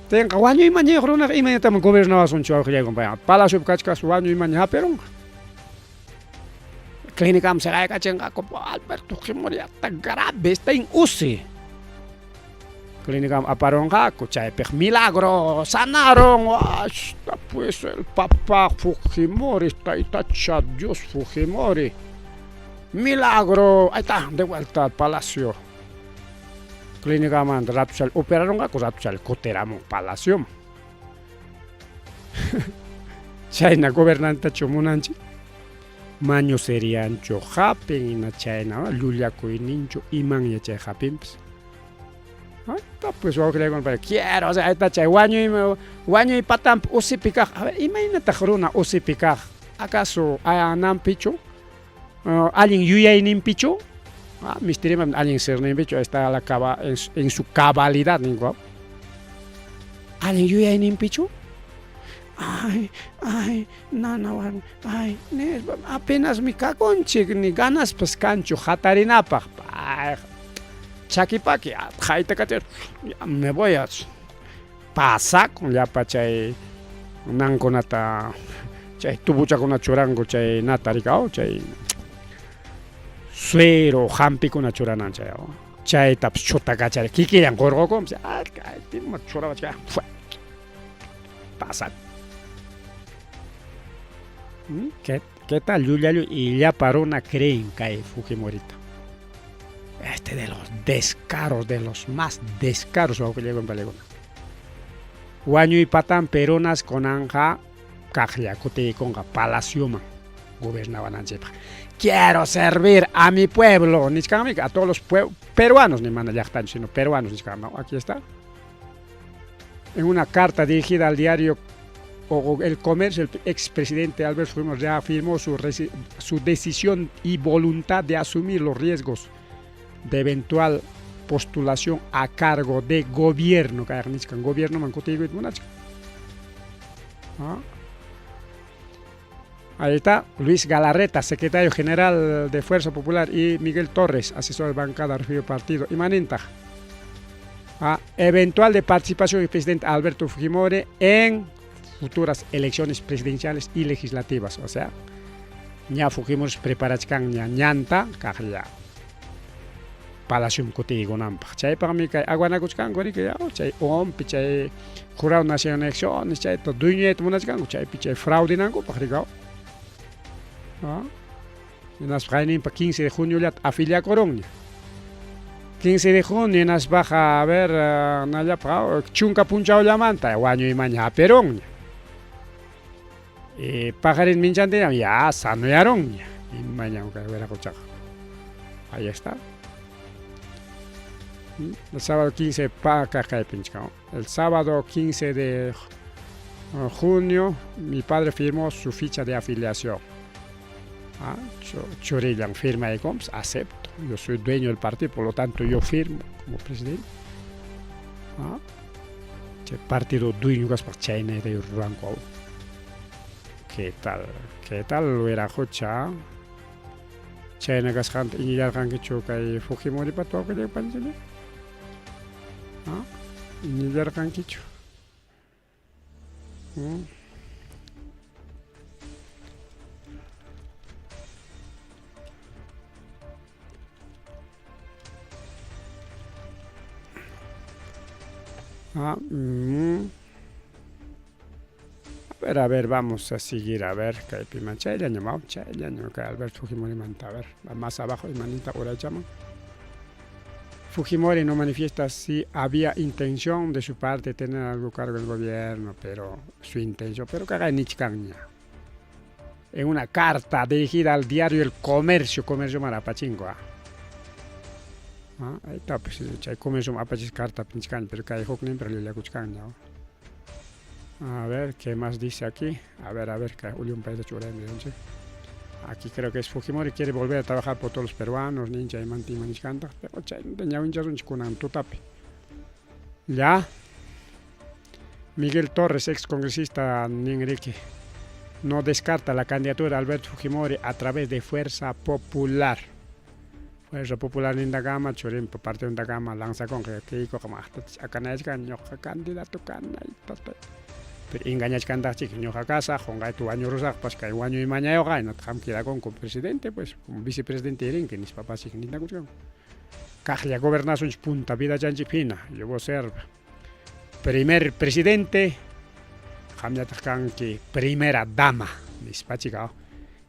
Tenqa wañuymañayuq runaqa imañatami gobernawasunchu awqillaykunpaya. Palaciupi kachkas wañuymaña hapironqa. Clínica Amsegayachinqa como Alberto Fujimori está grave, está en UCI. Clínica aparonqa chaypiq milagro sanaron. Está pues el papá Fujimori, taytacha Dios Fujimori. Milagro, ahí está, de vuelta al palacio. Clínica manda ratuchal operaron ratuchal coteramo palacio. Chayna gobernante chumunanchi. Maño seriancho hapin ina chayna llullakuyninchu iman yachay hapinpis. Ahorita pues wawqillaykunaqa para quiero, o sea, ahorita chay wañuy patampi usipi kaq. A ver, imaynataq runa usipi kaq. ¿Acaso nanpichu? ¿Alguien yuyayninpichu? Misteriman alguien serninpichu está en su cabalidad, ¿no? ¿Alguien yuyayninpichu? Ay, nana, ay, apenas mi caconchik ni ganas pues cancho, jatarinapaq. Chakipaki, me voy a pasar con ya pa chay nanconata, chay tubuchakuna churango, chay nataricao, chay suero, jampicuna churanan chay, chay taps chutacachar, kikiyan gorgocom, timo churaba chay, pasar. ¿Qué tal Yuyayu y ya parona creen que Fujimorita? Este de los descaros, de los más descaros que llegó en Palegona. Guaño y patán peronas con anja, cajlia, cote con palacio man, gobernaban anchepa. Quiero servir a mi pueblo, a todos los peruanos, ni manda yachtan, sino peruanos, aquí está. En una carta dirigida al diario El Comercio, el expresidente Alberto Fujimori reafirmó su decisión y voluntad de asumir los riesgos de eventual postulación a cargo de gobierno. Ahí está Luis Galarreta, secretario general de Fuerza Popular, y Miguel Torres, asesor de bancada del partido. Imanenta. Eventual de participación del presidente Alberto Fujimori en futuras elecciones presidenciales y legislativas. O sea, ya Fujimori preparachkan ñanta kajlla palacium kutigunanpaq. Chay paqmi kay aguanakuchkanku riki chay ompi chay jurado nacional de elecciones chay to duñeta munachkanku chaypi chay fraudinankupaq rikaw. Nasqayninpa 15 de junio llata afiliakurunña. 15 de junio nas baja a ver nallapa chunka punchawllamanta wañuymaña aperunña. Pajarin minchantina ya sanuyaronña. Imañan wiraquchaqa. Ahí está. El sábado 15 el sábado 15 de junio mi padre firmó su ficha de afiliación. Chorillan firma y comps, acepto. Yo soy dueño del partido, por lo tanto yo firmo como presidente. El partido dueño para China de Rango. ¿Qué tal? ¿Qué tal lo era Jocha? China gascante y ya que choca y Fujimori para todo que le parece. Ni ya que choca. A ver, vamos a seguir, a ver, que pima chaylaño, mau, chaylaño, que Alberto Fujimori manta, a ver, más abajo, manita, ahora llama. Fujimori no manifiesta si había intención de su parte de tener algún cargo del gobierno, pero su intención, pero que haga nichcaña. En una carta dirigida al diario El Comercio Marapachingo. Ahí está, pues, el Comercio Marapachingo carta pinchcan, pero que hay hoknin, pero le cuchcaña. A ver, ¿qué más dice aquí? A ver, que un país de churén, aquí creo que es Fujimori quiere volver a trabajar por todos los peruanos, ninja y manti manichcanta, pero chay, no tenía un chazón chicunan, tu tapi. Ya. Miguel Torres, ex congresista Enrique, no descarta la candidatura de Alberto Fujimori a través de Fuerza Popular. Fuerza Popular en la gama, churin por parte de la gama, lanza con que hijo como acá no es candidato pero engañas canta chico ñoja casa jonga tu año rosa pues que año y mañana yo gana tam queda con presidente pues como vicepresidente erin que mis papás siguen linda cucho cajlia gobernación punta vida janchipina yo voy a ser primer presidente jamia takan que primera dama mis pachica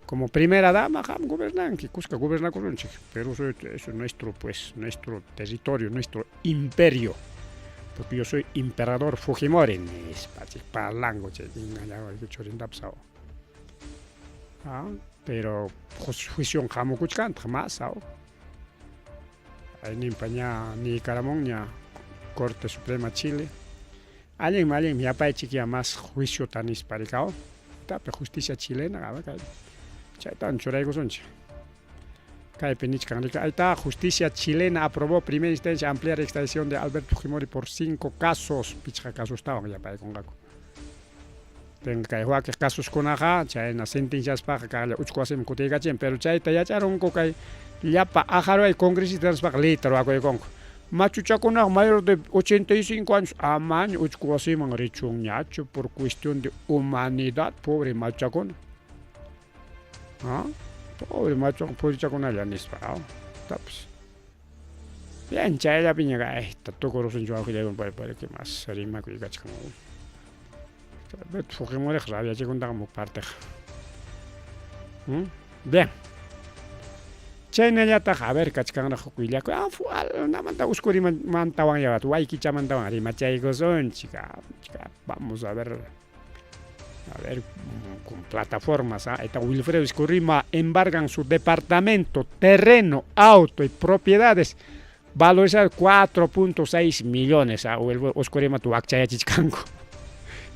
como primera dama ham gobernan que cusca goberna con pero eso es nuestro pues nuestro territorio nuestro imperio. Porque yo soy emperador Fujimori, palango, pero juicio en Jamo Cuchcan, jamás, ni Paña, ni Caramón, ni Corte Suprema Chile. Alguien, mi papá chiquilla más juicio tan hisparicado, pero justicia chilena, ya tan choraigo son. Ahí está, justicia chilena aprobó primera instancia ampliar la extradición de Alberto Fujimori por 5 casos. Picha casos estaban ya para con gaco. Tengo que jugar que casos con aja, ya en las sentencias para que le uchcuasen cotigachen, pero ya está ya charon coca ya pa ajaro hay congresistas para litro a con. Machucha con mayor de 85 años, amañ uchcuasen man rechun ñacho por cuestión de humanidad, pobre machacón. ¿Ah? Pobre macho, pobre con allá ni espao. Taps. Bien, chaya piña, está todo corazón yo que llego para que más rima que gach como. Bet Fujimori rabia che contamos parte. Bien. Chayna ya ta a ver kachkan jukuilla. Fual, na manta uskuri mantawan ya tu ay kicha mantawan rima chay gozon chica. Vamos a ver, con plataformas, está Wilfredo Escurrima, embargan su departamento, terreno, auto y propiedades, valorizar 4.6 millones, Escurrima tu akchaya chichkanko.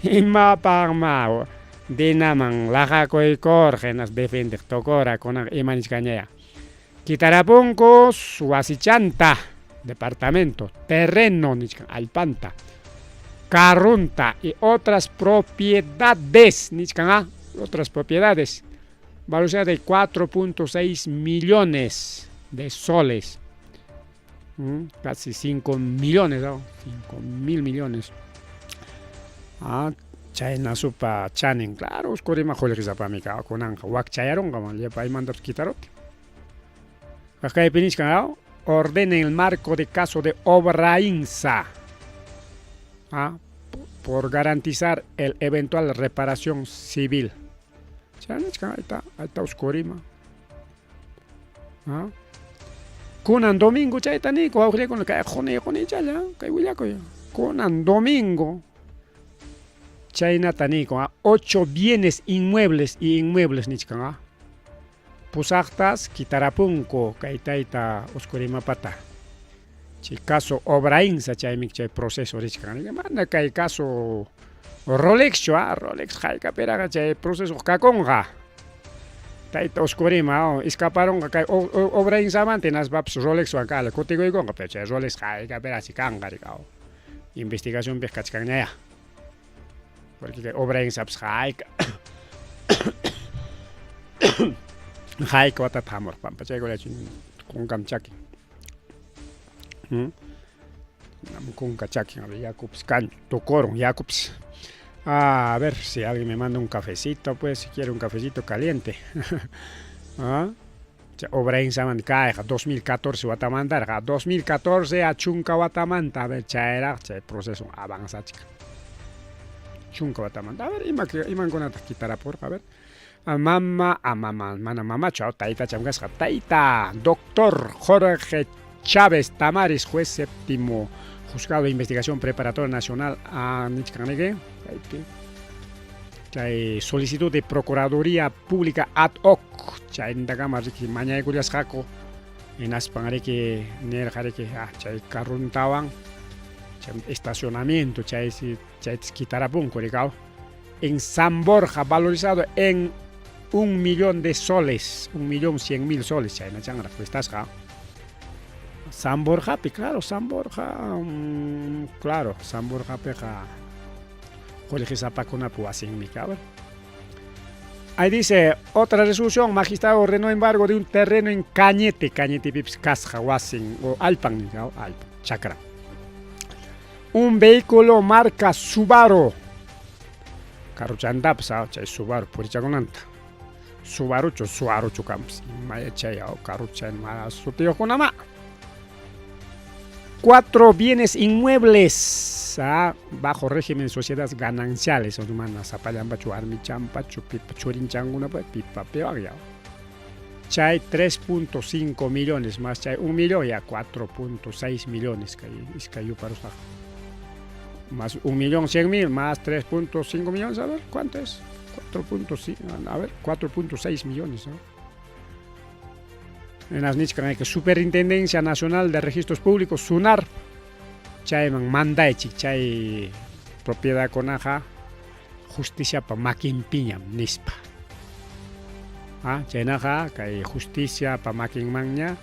Ima pagma, dinaman, lajako y corgenas, defender tocora con imanichcañea. Quitarapunco, Suasichanta, departamento, terreno, Alpanta. Carrunta y otras propiedades, otras propiedades, valor de 4.6 millones de soles, casi 5 millones, 5.000 millones. Chayna supa chanen, claro, oscurima jolegiza para mi cao con anja, wak chayaron, como le pa mandar quitarot. Acá hay pinisca, ordena el marco de caso de Obrainsa. Por garantizar el eventual reparación civil. Ahí está oscurima. Kunan domingo chayta ni ko awre con ka jone chala, kay willaco. Kunan domingo chayna tani con 8 bienes inmuebles y inmuebles nichkan. Pusaktas Quitarapunco kay taita oscurima pata. Caso Obrainsa chaymik chay proceso richkan manda kay caso Rolex Rolex hayka peraga chay proceso kakonga taita oscurima escaparon kay Obrainsa mantenas vaps Rolex wankala contigo y gonga pero chay Rolex hayka perasi kangari kao investigación pescachkanaya porque Obrainsa hayka hayka wata tamor pampa chay gola con kamchaki. Con cachaki, Jacobs, tocoron, Jacobs. A ver si alguien me manda un cafecito, pues si quiere un cafecito caliente. Obrain Saman Caja 2014 Guatamandar, 2014 a Chunca Guatamanta, a ver, chaera, proceso avanza, chica. chunka batamanta. A ver, iman konata quitara por, a ver. Mama, chao, taita chamgasca, taita, doctor Jorge Chávez Tamares, juez séptimo, juzgado de investigación preparatoria nacional a Nichcanegue, solicitud de procuraduría pública ad hoc, chay indagama riki mañana curias jaco, en aspangareque, ner jareque, chay carruntawan, chay estacionamiento, chay quitarapun, coricao, en San Borja, valorizado en 1 millón de soles, 1.100.000 soles, chay na changra, pues estás ja. San Borja, claro, San Borja, claro, San Borja peja. Jorge Zapacona Puasin, mi cabrón. Ahí dice, otra resolución, magistrado ordenó embargo de un terreno en Cañete Pips, Casja, Huasin, o Alpan, Chacra. Un vehículo marca Subaru. Carro Chandapsa, chay Subaru, Purichagonanta. Subaru Chukams, Maya Chayao, Carro Chan, Sutio Konama. 4 bienes inmuebles bajo régimen de sociedades gananciales. Chay 3.5 millones más, chay 1 millón ya 4.6 millones. Más 1.100.000 más 3.5 millones, a ver, ¿cuánto es? 4.5, a ver, 4.6 millones, ¿no? En las nichas que Superintendencia Nacional de Registros Públicos, SUNAR, chay mandaechi, chay propiedad conaja, justicia pa makin piñam, nispa. Chay naja, kay justicia pa makin maña,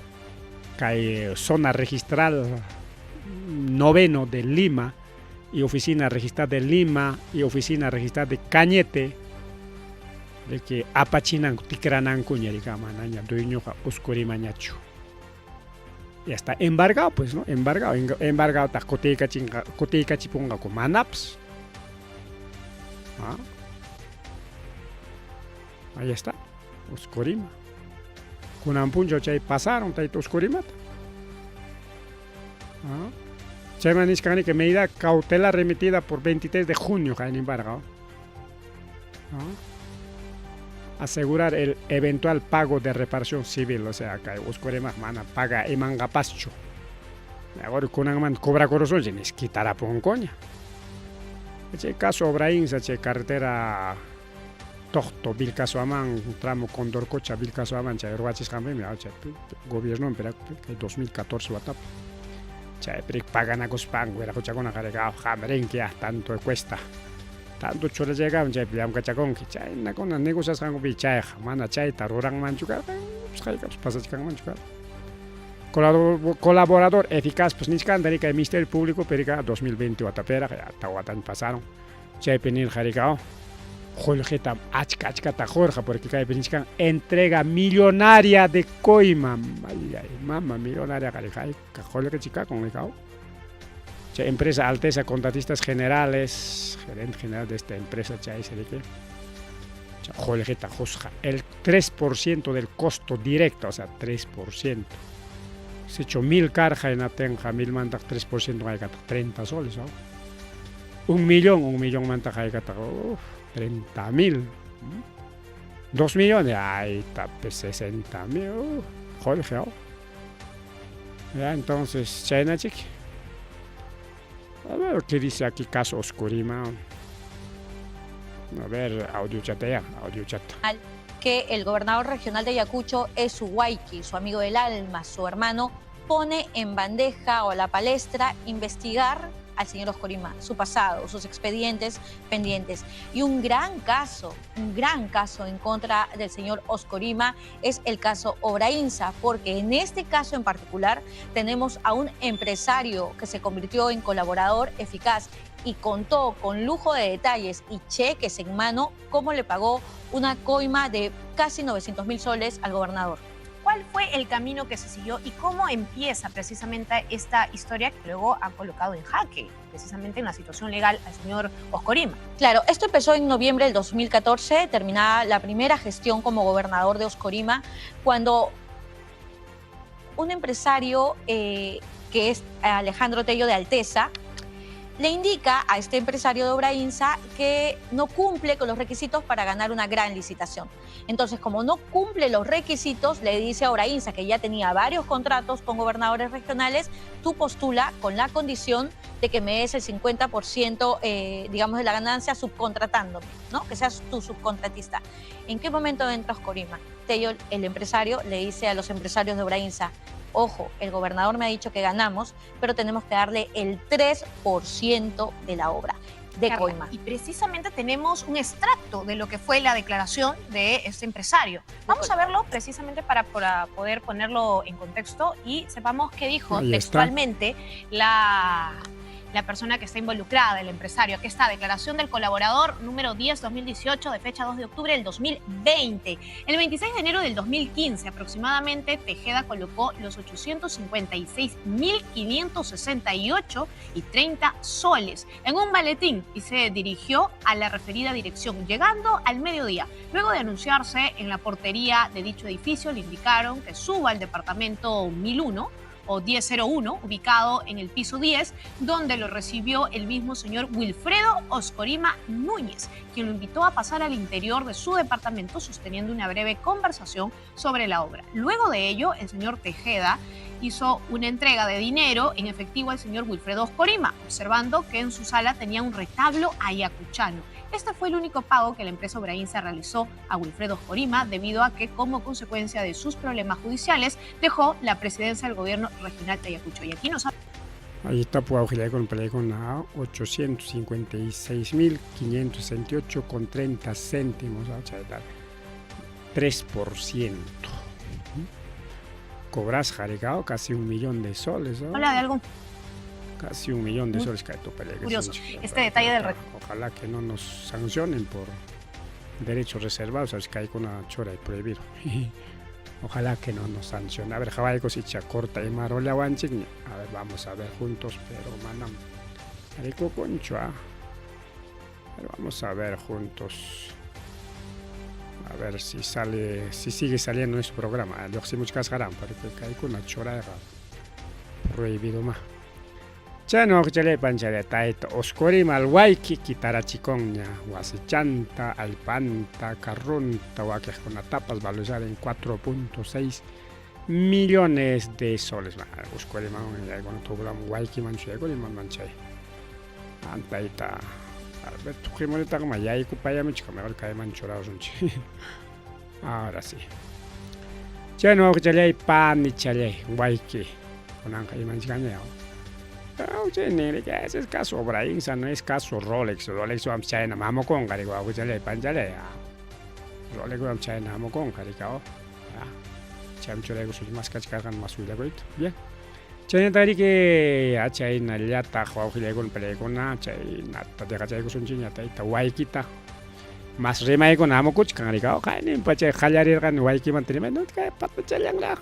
kay zona registral 9 de Lima, y oficina registrada de Lima, y oficina registrada de Cañete, de que apachinan tikranan kuñarica manaña dueño oscuri mañachu. Ya está embargado, pues, ¿no? Embargado ta coteca chipunga con manaps. Ahí está, oscurima. Con ampuncho chay pasaron taito oscurimata. Chay maniscani que medida cautelar remitida por 23 de junio en embargado. Asegurar el eventual pago de reparación civil, o sea, que oscurima mana paga emangapacho. Ahora con un cobra corazón, tienes que quitar a poncoña. Este caso Obraín, esa carretera Tohto, Vilcaso Amán, tramo Condorcocha, Vilcaso Amán, chay Ruachis Jambe, gobierno, pero que 2014 WhatsApp. Chay, pero pagan a Cospan, güera, cocha con a cargado, jameren que tanto cuesta. Tanto chora llega, chay, pliam cachacón, que chay, na con las negocias han copiado, chay, mana chay, tarurang manchucar, pues pasa chican manchucar. Colaborador eficaz, pues ni siquiera que el Ministerio Público, perica 2020 Guatapera, que hasta Guatán pasaron. Chay penil jaricao, Jorgeta, achka Jorge, porque cae peniscan entrega millonaria de coima. Ay, mamá, millonaria, jaricay, cajole que chica con el cao. Chay, empresa Alteza, contratistas generales, gerente general de esta empresa, chay, se dice. Jorgeta, Josja, el 3% del costo directo, o sea, 3%. Se hecho 1.000 carja en Atenja, 1.000 mantas, 3% hay que 30 soles, ¿no? 1 millón mantas hay que 30.000. 2 millones, ahí está, 60.000, Jorge, ¿no? Ya, entonces, China, chiqui. A ver qué dice aquí caso Oscurima. A ver, audio chat. Que el gobernador regional de Ayacucho es su Huayqui, su amigo del alma, su hermano, pone en bandeja o a la palestra investigar al señor Oscurima, su pasado, sus expedientes pendientes. Y un gran caso en contra del señor Oscurima es el caso Obrainsa, porque en este caso en particular tenemos a un empresario que se convirtió en colaborador eficaz y contó con lujo de detalles y cheques en mano cómo le pagó una coima de casi 900.000 soles al gobernador. ¿Cuál fue el camino que se siguió y cómo empieza precisamente esta historia que luego ha colocado en jaque, precisamente en la situación legal al señor Oscurima? Claro, esto empezó en noviembre del 2014, terminada la primera gestión como gobernador de Oscurima, cuando un empresario que es Alejandro Tello de Alteza le indica a este empresario de Obrainsa que no cumple con los requisitos para ganar una gran licitación. Entonces, como no cumple los requisitos, le dice a Obrainsa, que ya tenía varios contratos con gobernadores regionales, tú postula con la condición de que me des el 50%, digamos, de la ganancia subcontratándome, ¿no? Que seas tu subcontratista. ¿En qué momento entra Oscorima? Tello, el empresario, le dice a los empresarios de Obrainsa: ojo, el gobernador me ha dicho que ganamos, pero tenemos que darle el 3% de la obra de Carla, coima. y precisamente tenemos un extracto de lo que fue la declaración de este empresario. Vamos a verlo precisamente para poder ponerlo en contexto y sepamos qué dijo Ahí está. textualmente la persona que está involucrada, el empresario. Aquí está, declaración del colaborador número 10-2018 de fecha 2 de octubre del 2020. El 26 de enero del 2015 aproximadamente, Tejeda colocó los 856.568.30 soles en un maletín y se dirigió a la referida dirección, llegando al mediodía. Luego de anunciarse en la portería de dicho edificio, le indicaron que suba al departamento 1001 o 1001, ubicado en el piso 10, donde lo recibió el mismo señor Wilfredo Oscorima Núñez, quien lo invitó a pasar al interior de su departamento sosteniendo una breve conversación sobre la obra. Luego de ello, el señor Tejeda hizo una entrega de dinero en efectivo al señor Wilfredo Oscorima, observando que en su sala tenía un retablo ayacuchano. Este fue el único pago que la empresa Obrainsa realizó a Wilfredo Oscorima, debido a que, como consecuencia de sus problemas judiciales, dejó la presidencia del gobierno regional de Ayacucho. Y aquí nos Ahí está, pues, con 856.568,30 céntimos, 3%. Cobras, Jaricao, casi 1 millón de soles, ¿no? habla de algo. Casi 1 millón de soles que hay tu pelea. Curioso, este detalle del Ojalá que no nos sancionen por derechos reservados, sabes que hay con una chora y prohibido. Ojalá que no nos sancionen. A ver, Hawái cosicha corta y marola wanching. A ver, vamos a ver juntos, pero manam. Arico concho, ¿ah? A ver, vamos a ver juntos. A ver si sale, si sigue saliendo en su programa. Yo sí muchas ganas, porque hay con una chora prohibido más. Chano chale panchale taito Oscorima al waiki kitarachikonya wasichanta alpanta carrunta waque con tapas valorizada en 4.6 millones de soles. Oscorima con toblam waiki manchego y manchay antaita Alberto Jimoneta como ya y cupaya me chica mejor cae manchorados un chi. Ahora sí. Chano chale pan y chale waiki con anja y manchigaña. Oye, ese es caso Obrainsa, no es caso Rolex. Rolex am China, mamo con carico, aguchale, panchale. Rolex am China, mamo con carico. Chamchole, sus más cachagan más suya, bien. China tari que a China ya ta juaujile con pelecona, China ta de cachai con China ta waikita. Más rema con amo kuch carico, caen pache jalari gan waiki mantenimiento, que pata chalang la.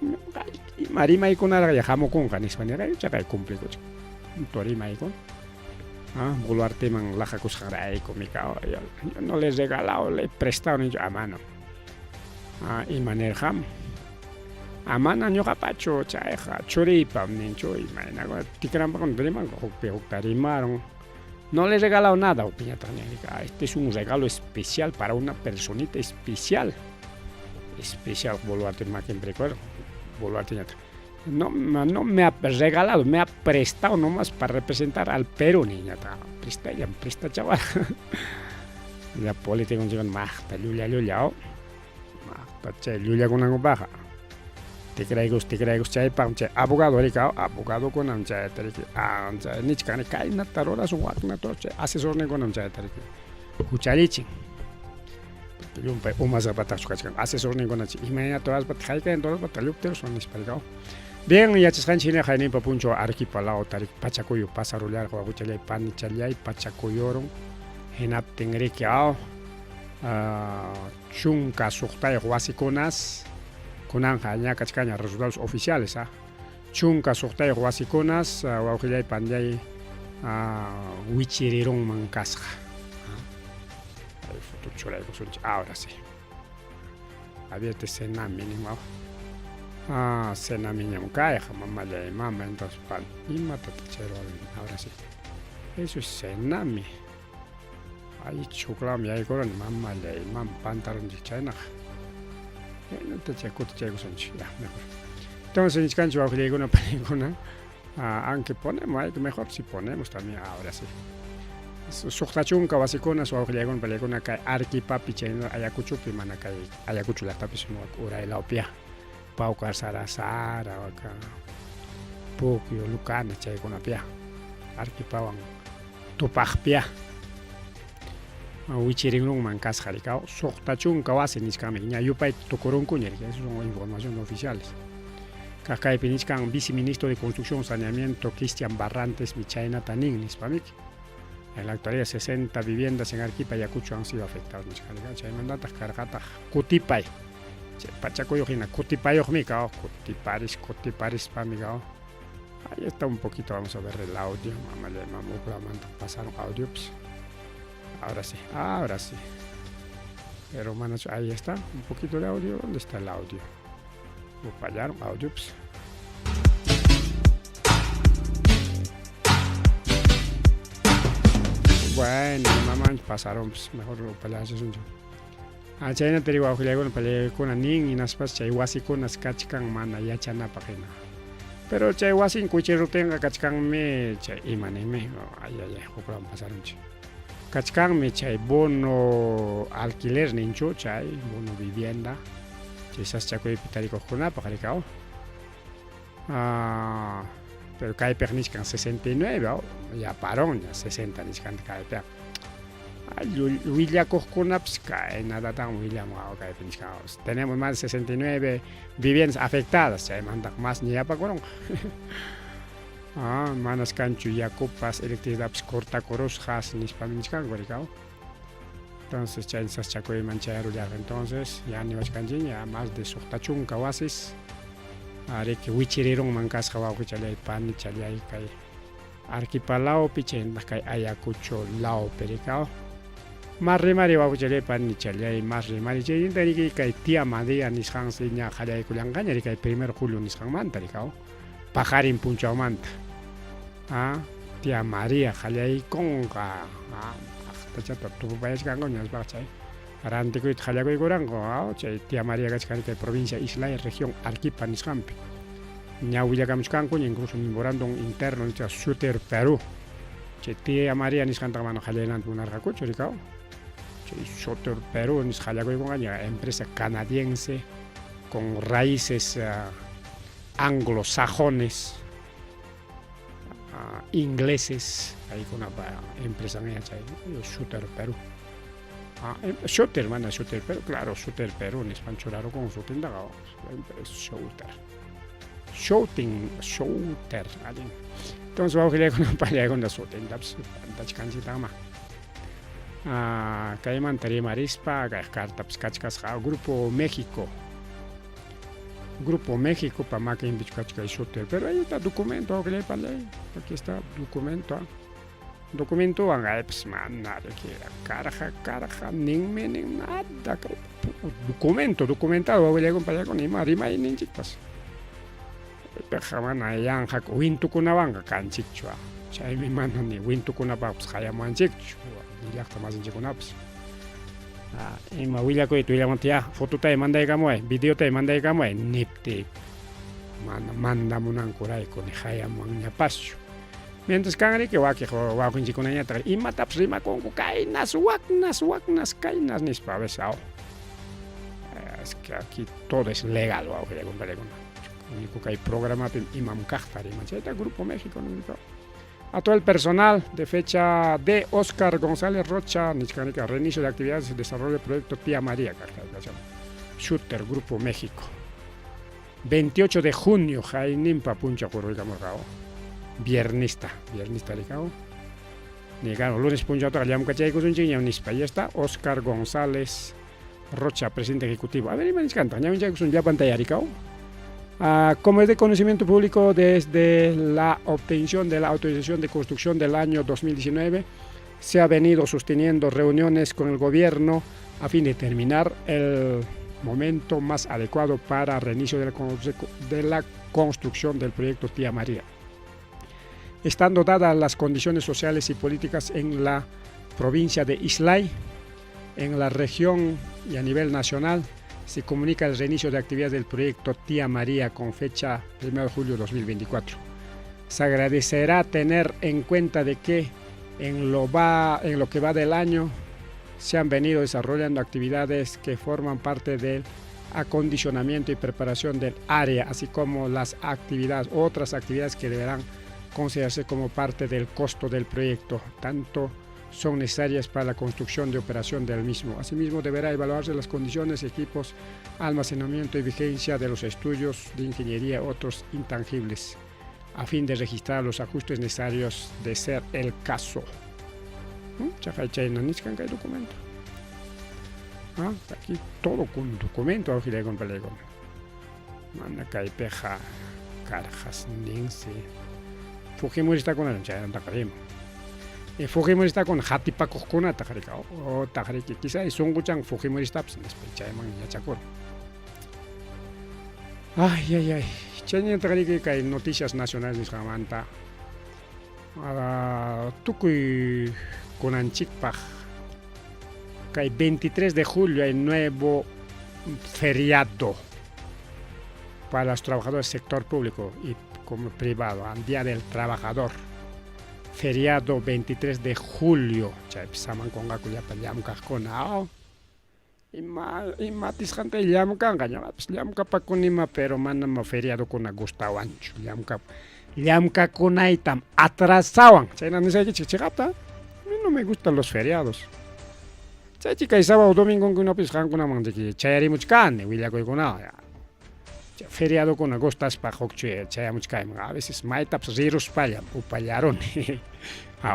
Marima y con ara ya jamo con canis manera, chakai cumple kuch. Torima con Boluarte man la jacusjara con mi cao. Yo no les he regalado, le he prestado ni yo a mano. Y manerjam. A mano yo capacho, chaeja, choripa, nincho y maena. Tikram con prima, tarimaron. No le he regalado nada, opinión tánica. Este es un regalo especial para una personita especial. Especial, Boluarte más que en precuero. Boluarte ya. No me ha regalado, me ha prestado nomás para representar al Perú, niña. Presta chaval. La política con más, lulia, lulia con una baja. Te creo, chay, abogado, abogado con amcha, ni chicane, cae natarora, su guacna, asesor con amcha, cucharichi. Un más zapatazo, asesor con amcha, y mañana todas las batallas, en todas las batallas, son espalgados. Bien, ya se China Jaime Papuncho arquipalao tarik pachacuyo pasarular juaguchale pan chalay pachacuyoron henap tengrekiao chunka suhtay huasikonas kunanja ña kachkaña resultados oficiales chunka suhtay huasikonas huaujillay pandey wichiriron mancasja ahora sí había este cena mínimo. Cena miñam cae, mamá le mama entonces pan y mata chero ahora sí. Eso es Senami. Ahí choclam ya ikoran mamá le mam pantalón de China. No te checo sonchi, ya mejor. Entonces en cancho bajo una película. Aunque ponemos, mejor si ponemos también ahora sí. Suhtachunka basikuna su bajo película que arquipapi cheno ayacucho pimana que ayacucho la tapis no ura el opia. Paucar sarasara acá. Pukio lucana chay con apia. Arquipawang tupajpia. Wichiringrung mankas jaricao. Sochtachun kawase niskame. Ña yupay tocorón cuñer, que eso son informaciones oficiales. Kakae piniskan viceministro de Construcción Saneamiento Cristian Barrantes Michaena Tanin nispamik. En la actualidad 60 viviendas en Arequipa y Ayacucho han sido afectadas. Chay mandatas cargata Cutipay. Pachaco yojina Cutipay ojmicao. Cutiparis pamigao. Ahí está un poquito, vamos a ver el audio. Pasaron audio. Pues. Ahora sí. Pero manos, ahí está, un poquito de audio. ¿Dónde está el audio? Lo fallaron, audio. Pues. Bueno, mamá, pasaron, pues, mejor lo fallaron. Chayna te digo, con película nin y naspas chaywasi con las cachcan mana ya chana página. Pero chaywasi cuchero tenga cachcan me chay imaneme, ay, jugaron pasaron. Cachcan me chay bono alquiler nincho chay bono vivienda. Chisas chaco y pitarico juna pajaricao. Pero cae perniscan 69, ya parón, ya 60 niscan cae per. William Cojunaps cae nada tan William cae pinchados. Tenemos más de 69 viviendas afectadas, se manda más ni para corón. Manas cancho ya copas electricidad corta corosjas ni para pinchar goricao. Entonces ya esas chaco y manchero ya entonces ya ni vas canjin ya más de sochtachun kawasis. Are que wichirieron mancas jawa wichale pan chale ahí cae. Arquipalao pichen cae Ayacucho lao pericao. Más remari va a escuchar pan ni chale y más remari che intari que tía madea ni sang seña jale y culianganya y que primero julio ni sang manta ricao pajarin punchao manta tía María jale y conga tachata tu país gango ni as bachai arante que jale y gorango tía María que provincia isla y región Arequipa ni sampi nya huya kamchkanko incluso memorandum interno ni shooter Perú che tía María ni santa mano jale nan punarga ricao Shooter Perú es una empresa canadiense con raíces anglosajones, ingleses, ahí con una empresa Shooter Perú. Shooter, Shooter Perú, claro, Shooter Perú, en español con su tienda, Shooter. Entonces vamos a ir con una palabra con la su tienda, Caiman Marispa, Carta Pscachas, Grupo México, para más que indicar shooter. Pero ahí está documento, aquí está documento. Documento, pues nada, caraja, ning nada. Documentado, voy a acompañar con Rima y Ninchipas. Pejaman allá, Wintu con una banca, canchichua. Chay mi mano ni Wintu con una paps, Hayaman chichua. Ya está más en Chiconaps. En Mawilla que tú le montías foto te manda de camoe, video te manda de camoe, nipte. Manda un ancora con Haya Manga Pascho. Mientras que va que va con Chiconaña y mataps rima con cainas, wagnas, cainas ni spavesao. Es que aquí todo es legal, va que comparé con. Único que hay programa Imam Cachtari, mancheta Grupo México, no. A todo el personal de fecha de Oscar González Rocha, Nixcanica, reinicio de actividades de desarrollo del proyecto Tía María, Shooter Grupo México. 28 de junio, Jainimpa Puncha Currica Morgao. Viernista Licao. Negado, lunes Puncha Otra, Yam Cachay Cusunchi, Yam Nispa. Y está Oscar González Rocha, presidente ejecutivo. A ver, y Maniscanta, Yam Cachay ya pantalla Ricao. Como es de conocimiento público, desde la obtención de la autorización de construcción del año 2019, se ha venido sosteniendo reuniones con el gobierno a fin de determinar el momento más adecuado para reinicio de la construcción del proyecto Tía María. Estando dadas las condiciones sociales y políticas en la provincia de Islay, en la región y a nivel nacional, se comunica el reinicio de actividades del proyecto Tía María con fecha 1 de julio de 2024. Se agradecerá tener en cuenta de que en lo que va del año se han venido desarrollando actividades que forman parte del acondicionamiento y preparación del área, así como otras actividades que deberán considerarse como parte del costo del proyecto, tanto son necesarias para la construcción de operación del mismo. Asimismo, deberá evaluarse las condiciones, equipos, almacenamiento y vigencia de los estudios de ingeniería y otros intangibles, a fin de registrar los ajustes necesarios de ser el caso. ¿Hay documento? Aquí todo con documento, aquí con pelegón. Manda caipeja, carjas, ninse. Fujimori está con el chayan takarimo. Fujimori está con Hatipa Kokuna takarika. O takariki, quizá es un guchan Fujimori está, pues, chayaman y achakor. Ay. Chayan takariki hay noticias nacionales de Jamanta. Tukui con Anchikpaj. Que el 23 de julio hay nuevo feriado para los trabajadores del sector público y como privado, al Día del Trabajador. Feriado 23 de julio. Saman con Gakuya Payamka con y matis gente Yamka, Yamka Pakunima, pero manama feriado con Gustavo Ancho. Yamka con Aitam atrasaban. Chayna no sé qué chichigata. A mí no me gustan los feriados. Chica y sábado domingo con una piscan con una manda que chayari muchkane, William con una feriado con agostas para hockey, chaya muchkane. A veces maitaps riros payam, upayaron.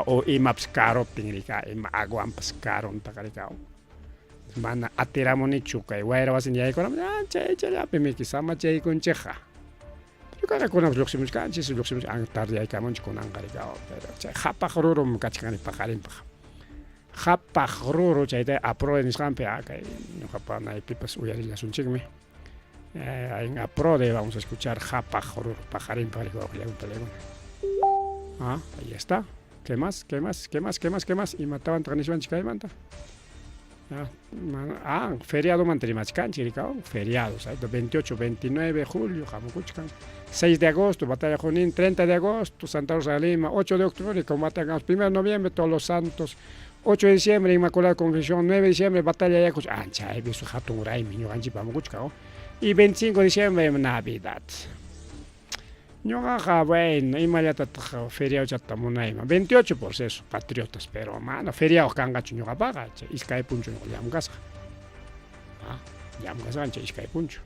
O imaps caro tingrika, aguampas caro takarikao. Mana atiramoni chuka, y guayra vas en ya con chaya, pemiki sama chay con cheja. Yo cada con los próximos canches, los próximos tarde hay camonch con angarikao, pero chay japa jororo mukachkani pajarin paja. Japa jororo chayte apro en iskampe acá, no japa na pipas uyarilla sunchigme. En aprode vamos a escuchar Japa jororo pajarin pajariko pelegón. Ahí está. ¿Qué más? Y mataban transmisión chica de manta. Feriado manterimachcan, chiricao. Feriados, 28, 29 de julio, jamucuchcan. 6 de agosto, Batalla Junín, 30 de agosto, Santa Rosa de Lima, 8 de octubre, combate a 1 de noviembre, Todos los Santos, 8 de diciembre, Inmaculada Concepción, 9 de diciembre, Batalla de Ayacucho, he visto Jaturay, miño ganchi pamucuchcao. Y 25 de diciembre, Navidad. Bueno, y mañana feriado chatta monaima. 28 por eso, patriotas, pero mano, feriado cangacho ñoga paga, iscae puncho no yamgasa. Yamgasa iscae puncho.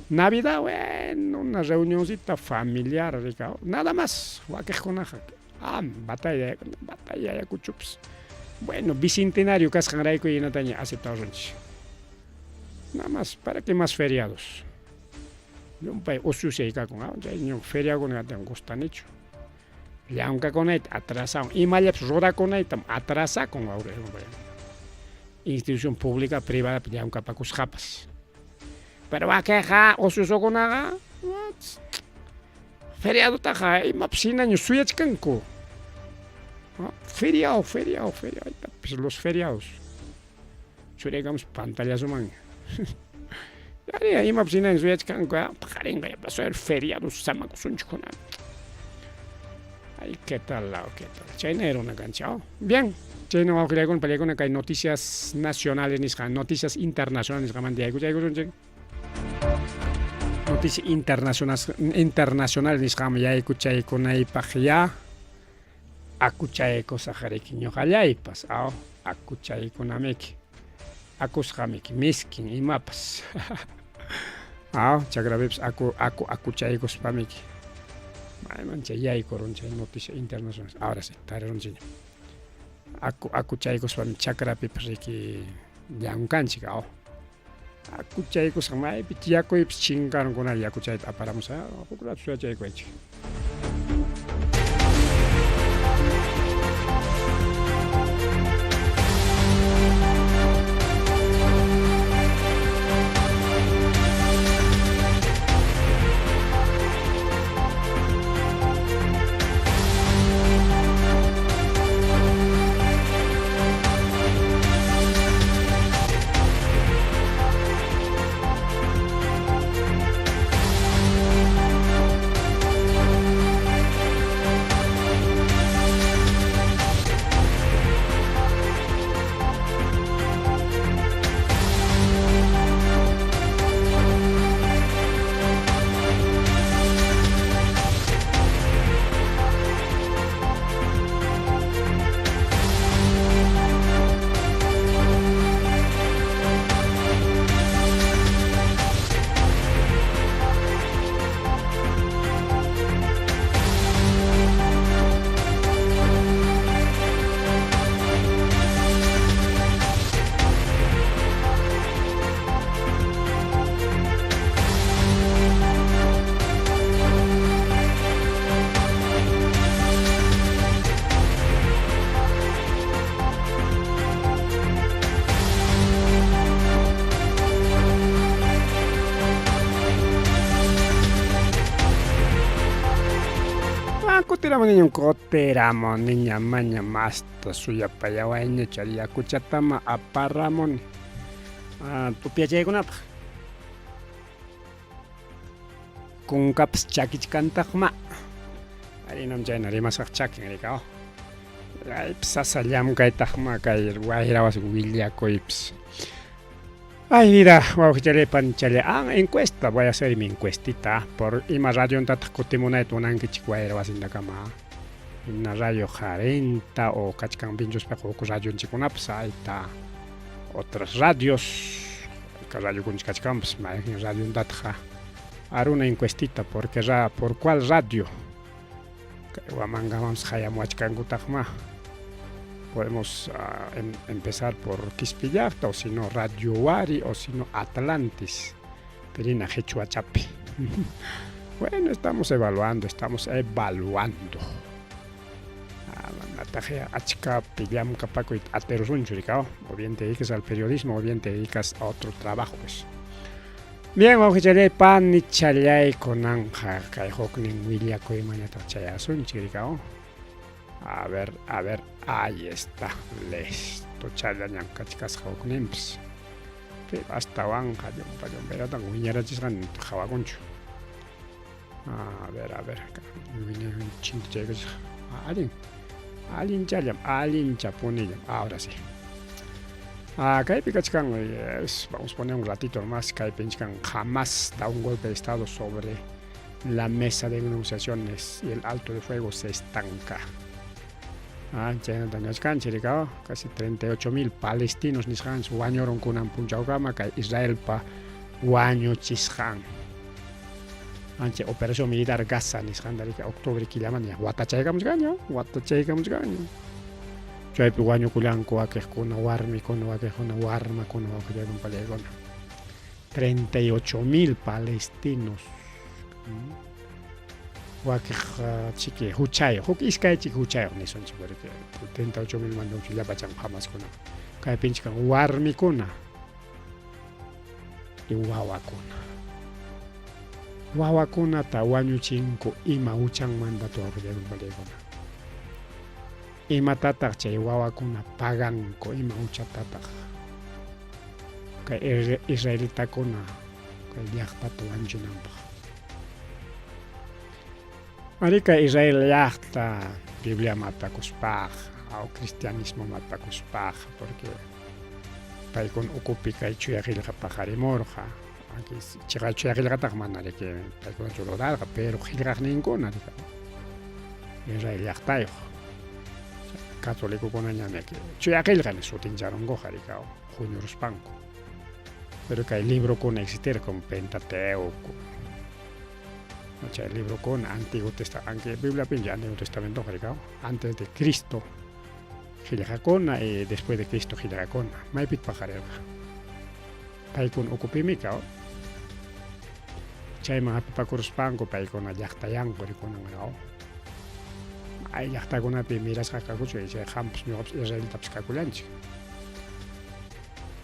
Navidad, bueno, una reunioncita familiar, rica. Nada más, guaquejonaja. Batalla de Ayacuchups. Bueno, bicentenario cascanraico y nataña aceptado ranch. Nada más, ¿para qué más feriados? Yo un país ocio se con yo feria con el gustan hecho. Ya aunque con él atrasado y mal roda con él atrasa con ahora. Institución pública privada ya aunque para cos japas. Pero va a quejar ocio con haga. Feriado taja y mapsina ni suya chicanco. Feriado. Pues los feriados. Churigamos pantallas humanas. Ahí me obsinan su yachkan kwa pajaringa ya pasó el feriado sama kusunchkona. Ay, ¿qué tal? China era una cancha. Bien, China va a crear con película que hay noticias nacionales noticias internacionales noticias internacionales nisqam ya escuché con ahí pajia. Acuchay cosa jarequiño jalaypas, acuchay con ameki. Acusjameki miskin y mapas. Chagraveps acuchaicos pameki. Mancha ya hay coroncha noticia internacional. Ahora sí, taronchiño. Acuchaicos pam chagrapip riki ya un canchica. Acuchaicos amai pitiaco y chingaron con el acuchay aparamos a procurar su achaico. Amo niño coteramo niña maña masta suya payawaña charia kuchatama aparramon. Tu piachekunapa. Kunkaps chakichkantaqma. Arinam chayna rimasaq chakin rikao. Ay sasallam kaytaqma kay wayrawas willakuyps. Ay, mira, wawqichalepan chale encuesta, voy a hacer mi encuestita por ima radio tatakutimuna tunankichik wayrawasindakama. Una radio 40 o kachkan pinchuspaq uku radio chikunapas ayta otras radios radio kunchkachkanpas mayqin radio tataqa haré una encuestita porque por cuál radio wamangamams hayamuachkankutaqma. Podemos empezar por Quispillafta o si no Radio Wari o si no Atlantis. Perina Hechuachapi. Bueno, estamos evaluando. Nataje achka pillam capaco y aterosunchuricao. O bien te dedicas al periodismo o bien te dedicas a otro trabajo, pues. Bien, ojicharé pan ni chalay con anja kaihok ni wilia koi mañata chayasunchuricao. A ver, ahí está, listo, chalañan cachicas jauknims. Hasta wanja, yo verá tan guiñera chisgan jawaguncho. A ver, viene un chinchegos. Alin chalam, alin chapunillam, ahora sí. Acá hay picachcan, vamos a poner un ratito más, que hay pinchcan jamás da un golpe de estado sobre la mesa de negociaciones y el alto de fuego se estanca. Casi 38.000 palestinos nishan wañoron kunan punchaukama kay Israel pa waño chishan. Anche operación militar Gaza nishan dalika octubre kilamania watachaykamus gaño. Chaypi waño kulanko akejkuna warmi kuna akejkuna warma kuna wakayakun palegona. 38.000 palestinos. Wakaj chique huchayo, huk iskay chique huchayo ni son chique 38.000 mandon chila bachang jamás kuna. Kay pinchkan warmi kuna. Y wawa kuna ta wañu chinko ima uchang mandato abuyakun palegona. Ima tatak chay wawa kuna paganko ima ucha tatak. Kay israelita kuna kay llaqtato wanchinanpaq. Marika Israel yaqta Biblia matakuspaq o cristianismo matakuspaq porque paykun ukupi kay chuyaqillqa harimurqa aquí chiqa chuyaqillqataq manari que paykuna chururarqa pero qillqaqninkuna Israel yaqtayuq católicukuna ñamaki chuyaqillqani sutincharonkuqa rikao huñuruspanku pero kay librokuna existir como Pentateuco. El libro con Antiguo Testamento, aunque Biblia pinja Antiguo Testamento, antes de Cristo, Gilacona y después de Cristo Gilacona. Maipit pajarera. Paikun okupimika. Chay mga pakuruspango paikun a yaktayang korikun ang rao. Ay yaktaguna pimiras kakakucho y chay hamps nyops Israel tapskakulanchi.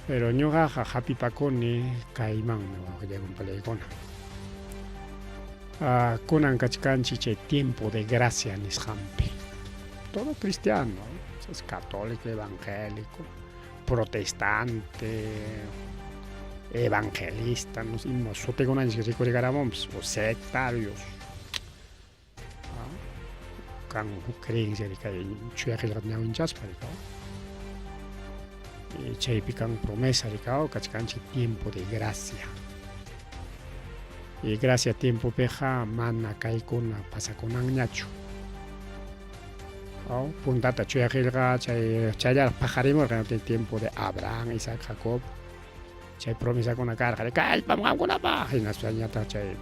Pero nyoga happy pakoni kaimang no kayagun palaikona. Kunan kachkanchi chay tiempo de gracia nishampi. Todo cristiano, es católico, evangélico, protestante, evangelista, nos imos, so tengo una inscripción o sectarios. Kan creencia de que chuyaqillqa ñawinchaspa rikao. Y chaypi kan promesa rikao kachkanchi tiempo de gracia. Y gracias tiempo peja mana kaykuna pasakunanñachu. Puntata chuyaqillqa chaylar pajarimurqa tiempo de Abraham, Isaac, Jacob. Chay promisakuna karqa kallpam qamkunapaq hinaspañata chay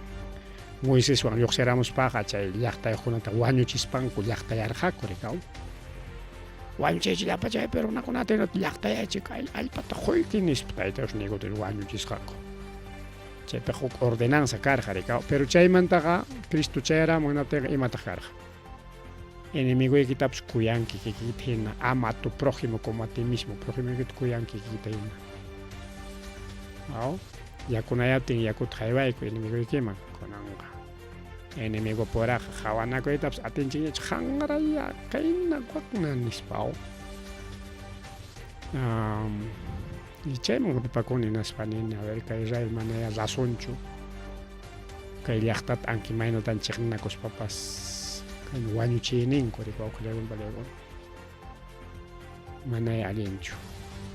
Moiseswan lluqsiramuspaqa chay llaqtayuqkunata wañuchispanku llaqtayarqaku rikao. Wañuchaychillapa chay perunakunata llaqtayaychik allpata quyki nispa tayta Diosniykutin wañuchisqaku. Chaypi huk ordenanza karqa rikao, pero chaymantaqa Cristo chayaramunaptiqa imataq karqa. Enemigoykitapas kuyanki kikita hina, ama a tu prójimo como a ti mismo, prójimoykita kuyanki kikita hina. Yakunayaptin yakuta haywayku enemigoykiman kunanqa. enemigo pora jawanakuytapas atinchikñachu hanraya kayna wakna nispao. Y chayman rupakuni naspanini a ver kay Israel manaya razonchu kay llaqtata ankimaynutan chiqninakuspapas kay wañuchiyninku rikuwawqllawan palaykuna manaya allinchu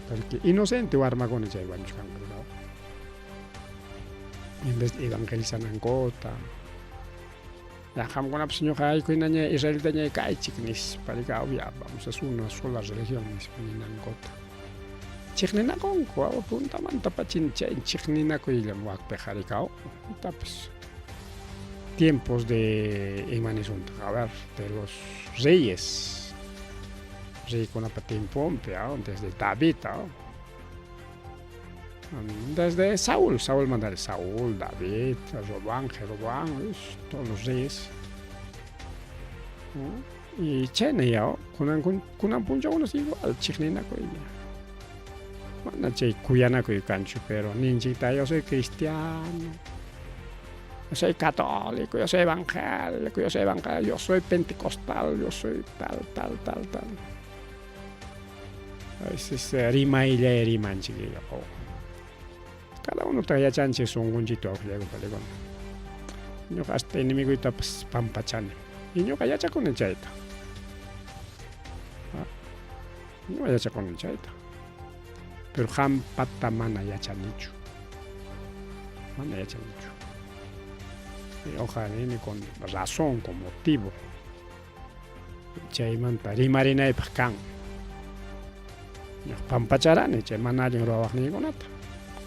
porque inocente warmakuna chay wañuchkanqa rikaw en vez de evangelizanankota ya qamkunapas ñuqa aykuynaña Israelta ña kaychik nispa rikaw ya vamos a hacer una sola religión nispa ninankota chiqninakunku puntamanta pachin chay chiqninakuyllam wakpiqa rikaw tapas tiempos de imanisunta a ver de los reyes reykunapa tiempompi desde David desde Saúl mandar Saúl, David, Robán, Jeroboam, todos los reyes y chayna kunan punchawunas igual chiqninakuyllam mana chay kuyanakuy kanchu pero ninchikta yo soy cristiano, yo soy católico, yo soy evangélico, yo soy pentecostal, yo soy tal. A veces rimanchik cada uno trae chanche sungunchito awqllawan palikuna ñuqa hasta enemiguytapas pampachani y ñuqa yachakuni chayta ñuqa yachakuni chayta pero hampata mana yachanichu y ojalá con razón, con motivo chaymanta rimarinaypaq kan ñuqa pampacharani chay mana allin rurawaqniykunata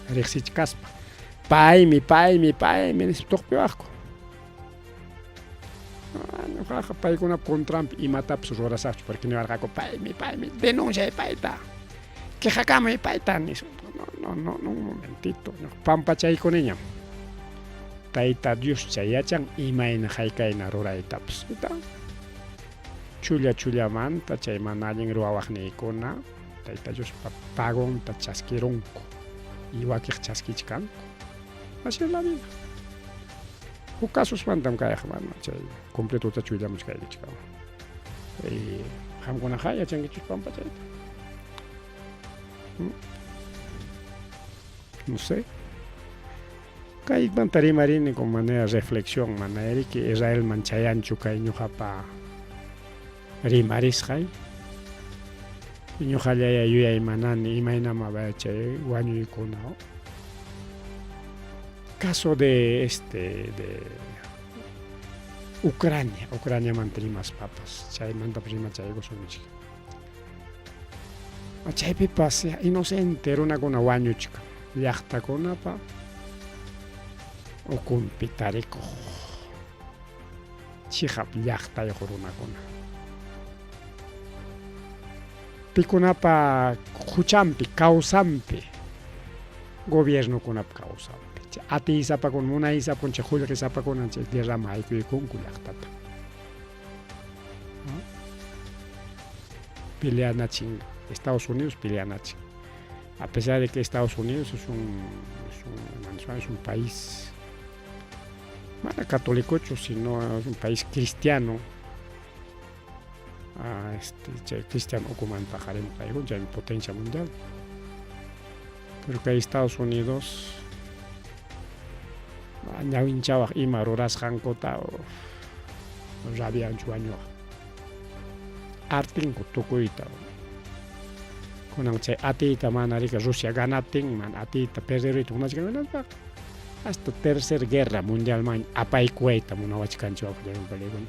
riqsichkaspa paymi nispa tuqpiwaqku ñuqaqa paykunapa contrampi imatapas rurasaqchu porque niwarqaku paymi denunciay payta quejakamuy payta nispa no un momentito ñuqa pampachaykuniñam tayta Dios chay yachan imayna haykayna ruraytapas chullamanta chay mana allin ruwawaqniykuna tayta Dios pagonta chaskirunku y wakiq chaskichkanku así es la vida huk casusmantam kayaq mana chay completuta chullamuchkaykichkan qamkunaqa yachankichus pampachayta no sé kaymanta rimarini con manera reflexión manera que Israel manchayanchu kay ñuqapa rimarisqay ñuqallaya yuyaymanani imaynama chay wañuykuna caso de Ucraniamanta rimaspapas chaymantapas rimachaykusunchik chaypipas inocente runakuna wañuchka llaqtakunapa ukunpi tarikuq chihap llaqtayuq runakuna pikunapa huchampi kawsampi gobiernokunapa kawsampi atiysapakuna munaysapakuna chay qullqisapakuna chay guerrama haykuykunku llaqtata peleanachin Estados Unidos peleanachin a pesar de que Estados Unidos es un país mana católico sino es un país cristiano cristiano ocupan pajaremos ya en potencia mundial pero que Estados Unidos ñawinchawaq ima rurasqankota rabianchu wañuq artinku tukuyta kunan chay atiyta mana rika Rusia ganatin mana atiyta perderuyta munachkanmanaspa hasta tercer guerra mundial man apaykuwayta munawachkanchik awqllawan palikuna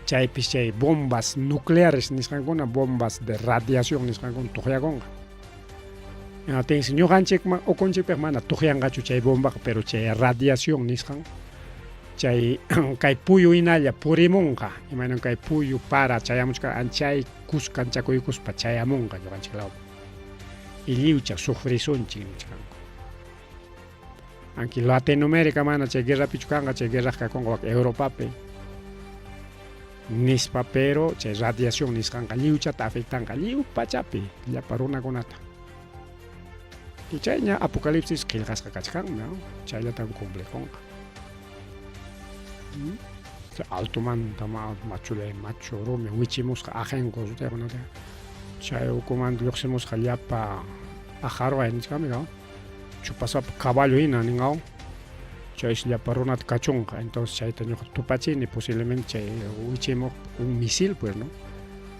chaypis chay bombas nucleares nisqankuna bombas de radiación nisqankuna tuqyakunqa tinsi ñuqanchikman ukunchikpiq mana tuqyanqachu chay bombaqa pero chay radiación nisqan chay kay puyu hinalla purimunqa imaynan kay puyu para chayamuchka anchay kuskanchakuykuspa chayamunqa ñuqanchiklawman y lliwcha sufrisunchik nisqanku anki Latinoamérica mana chay guerrapichu kanqa chay guerraq kakunqa wak Europapi nispa pero chay radiación nisqanqa lliwchata afectanqa lliw pachapi llapa runakunata y chayña apocalipsis qillqasqa kachkanmi chayllatan cumplikunqa altuman tama machule machoro me wichimus ajengo de no de chay comando luxemos llapa ajarwa en chamiga chupasa caballo ina ningao chay llapa ronat cachonga entonces chay tengo tupachini posiblemente chay wichimo un misil pues no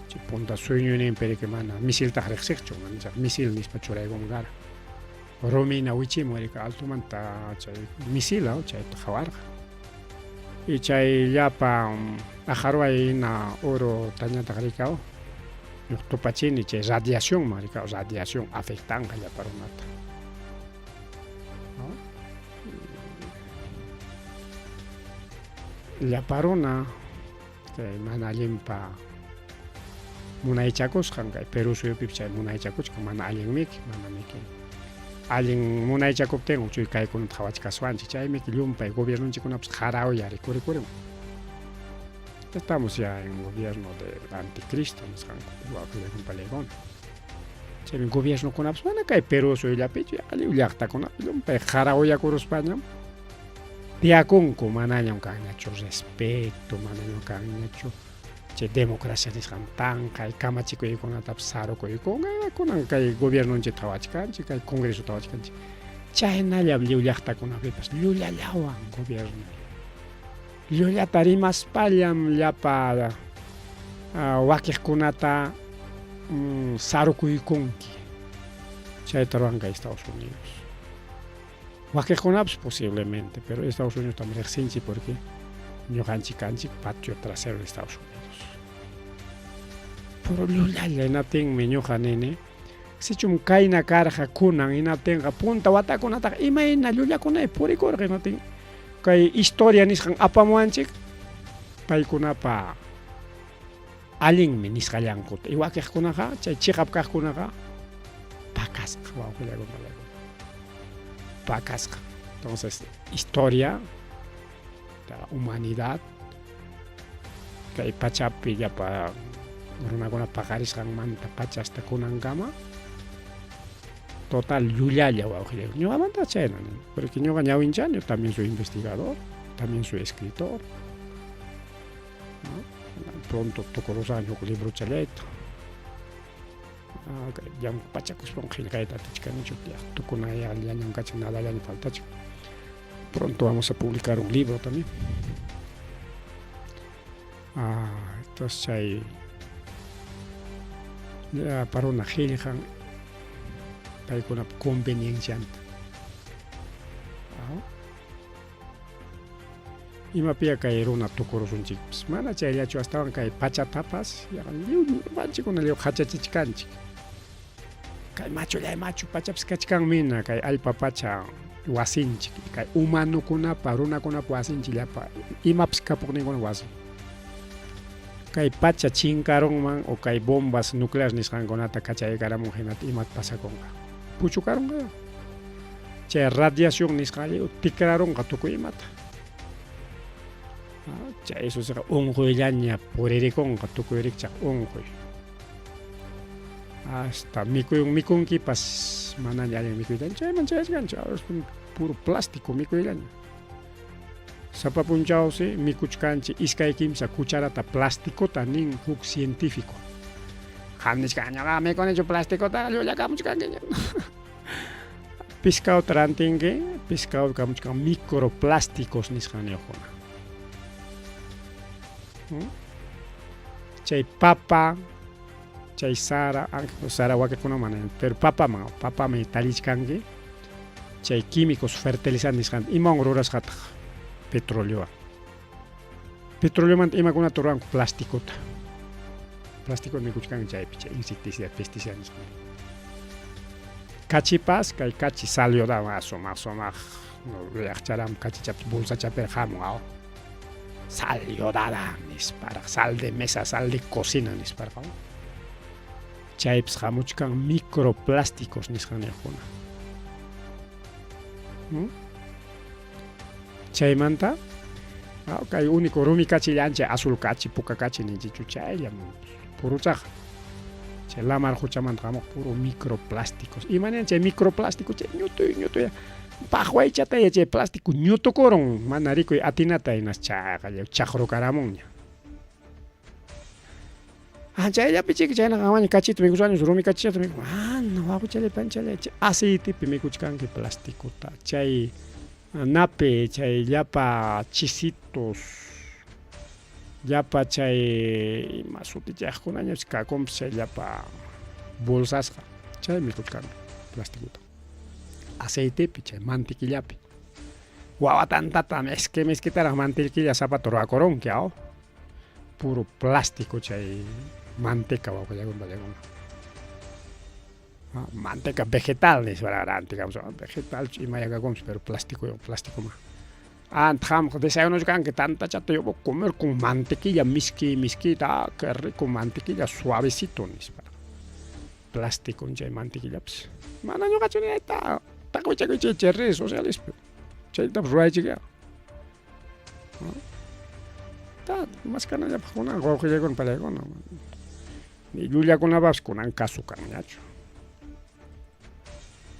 chay punta sueño en imperi que mana misil ta rexecho misil mis pachura gomgar romina wichimo erika altuman ta chay misil o chay khawar y chay llapa ajarwa ina oro taña tagricao tupachini chay radiación marica radiación afectanga llapa ronata llapa rona chay mana limpa munaychakos kay Perú suyupi chay munaychakos mana allen miki mana miki allen munaychakopten uchuy kaykuna hawachkaswanchik chaymi llumpay gobierno chikunapas jarao yarikurikurun. Estamos ya en gobierno de anticristo nisqanku wakilegunpalegona. Chaymi gobierno kunapas mana kay Perú suyullapichu aliw llaqtakunapi llumpay jarao yakuruspañam tiakunku manañam kanñachu respeto manañam kanñachu chay democracia nisqantan kay kamachikuykunatapas sarukuykunqa kunan kay gobiernonchay hawachkanchik kay congreso hawachkanchik chaynalla lliw llaqtakunapipas llullallawan gobierno llullata rimaspallam llapa wakiqkunata sarukuykunki chayta ruwanqa Estados Unidos wakiqkunapas posiblemente pero Estados Unidos también riqsinchik porque ñuqanchik kanchik patio trasero de Estados Unidos. Pero llullalla inatinmi ñuqa nini sichum kayna karqa kunan inatinqa punta watakunataqa imayna llullakunay purikurqa inatin kay historia nisqan apamuanchik paykunapa allinmi nisqallankuta y wakiqkunaqa chay chiqap kaqkunaqa pakasqa wawqillakunalaqa pakasqa. Entonces historia de la humanidad kay pachapi llapa runakuna paqarisqanmanta pacha hasta kunankama total llullalla wawqilla ñuqamanta chayna porque ñuqa ñawinchani también soy investigador también soy escritor ¿no? Pronto tocorosani huk libro chalayta llam pachakuspon qillqayta tichkanichu tukunaya llañankacha nadallaña faltachu. Pronto vamos a publicar un libro también. Entonces chay para una giljan paykuna conveniencianta. Imapia kay runa tukurusunchik mana chayllachu astawan kay pachatapas manchikuna liw hachachichkanchik kay machu pachapas kachkanmina kay allpa pacha wasinchik kay humanukunapa runakunapa wasinchik llapa imapas kapuqninkuna wasin kay pacha chinkarunman o kay bombas nucleares nisqankunata kachaykaramun hinata imat pasakunqa puchukarunqa chay radiación nisqalli tikrarunqa tukuy imata chay eso será unquyllaña puririkunqa tukuyriqchaq unquy hasta mikunkipas manaña allen mikuyllaña chayman chayasqanchu puro plástico mikuyllaña sapapunchawsi mikuchkanchik iskay kimsa cucharata plasticota nin huk científico qamnishkañaqa mikunichu plasticota llullakamuchkankiña pescado rantinki pescado kamuchkan microplásticos nisqaniyuqkuna chay papa chay sara wakiqkuna mana pero papami talichkanki chay químicos fertilizantes imawan rurasqataq petróleo manta imakunata ruranku plasticota plástico mikuchkanki chaypi chay insecticida pesticida nisqan kachipas kay kachi salioda sumaq llaqcharam kachichapi bolsachapi hamun sal yodada nispara sal de mesa sal de cocina nispara chaypis hamuchkan microplásticos nisqaniyuqkuna chaymanta kay único rumi kachillancha azul kachi puka kachi ninchichu chayllam puruchaqa chay lamar huchamanta hamuq puro microplásticos imanan chay microplástico chay ñutuy Pajuaychata ya chay plástico ñutu coron mana rikuy atinata inas chaqa chaqru karamunña. Chayllapi chiki chayna amaña cachito mikusani rumi cachito miku wapuchale panchale aceitepi mikuchkanki plásticuta chay nape chay llapa chisitos llapa chay ima sutichaqkunañapish kakunpish chay llapa bolsasqa chay mikuchkanki plásticuta aceitepi chay mantequillapi wawa tantata mezquitaraq mantequilla zapato ruwakurunki puro plástico chay manteca manteca vegetal digamos vegetal imayakakunpish pero plástico más antam desayuno que tanta chata yo voy a comer con mantequilla miskita qué rico mantequilla suavecito plástico chay mantequilla pues mana yo cacho ni está chay redes sociales chay tapas ruaychiga más que nada para una coge con pelegona ni Julia con la vas con un caso cañacho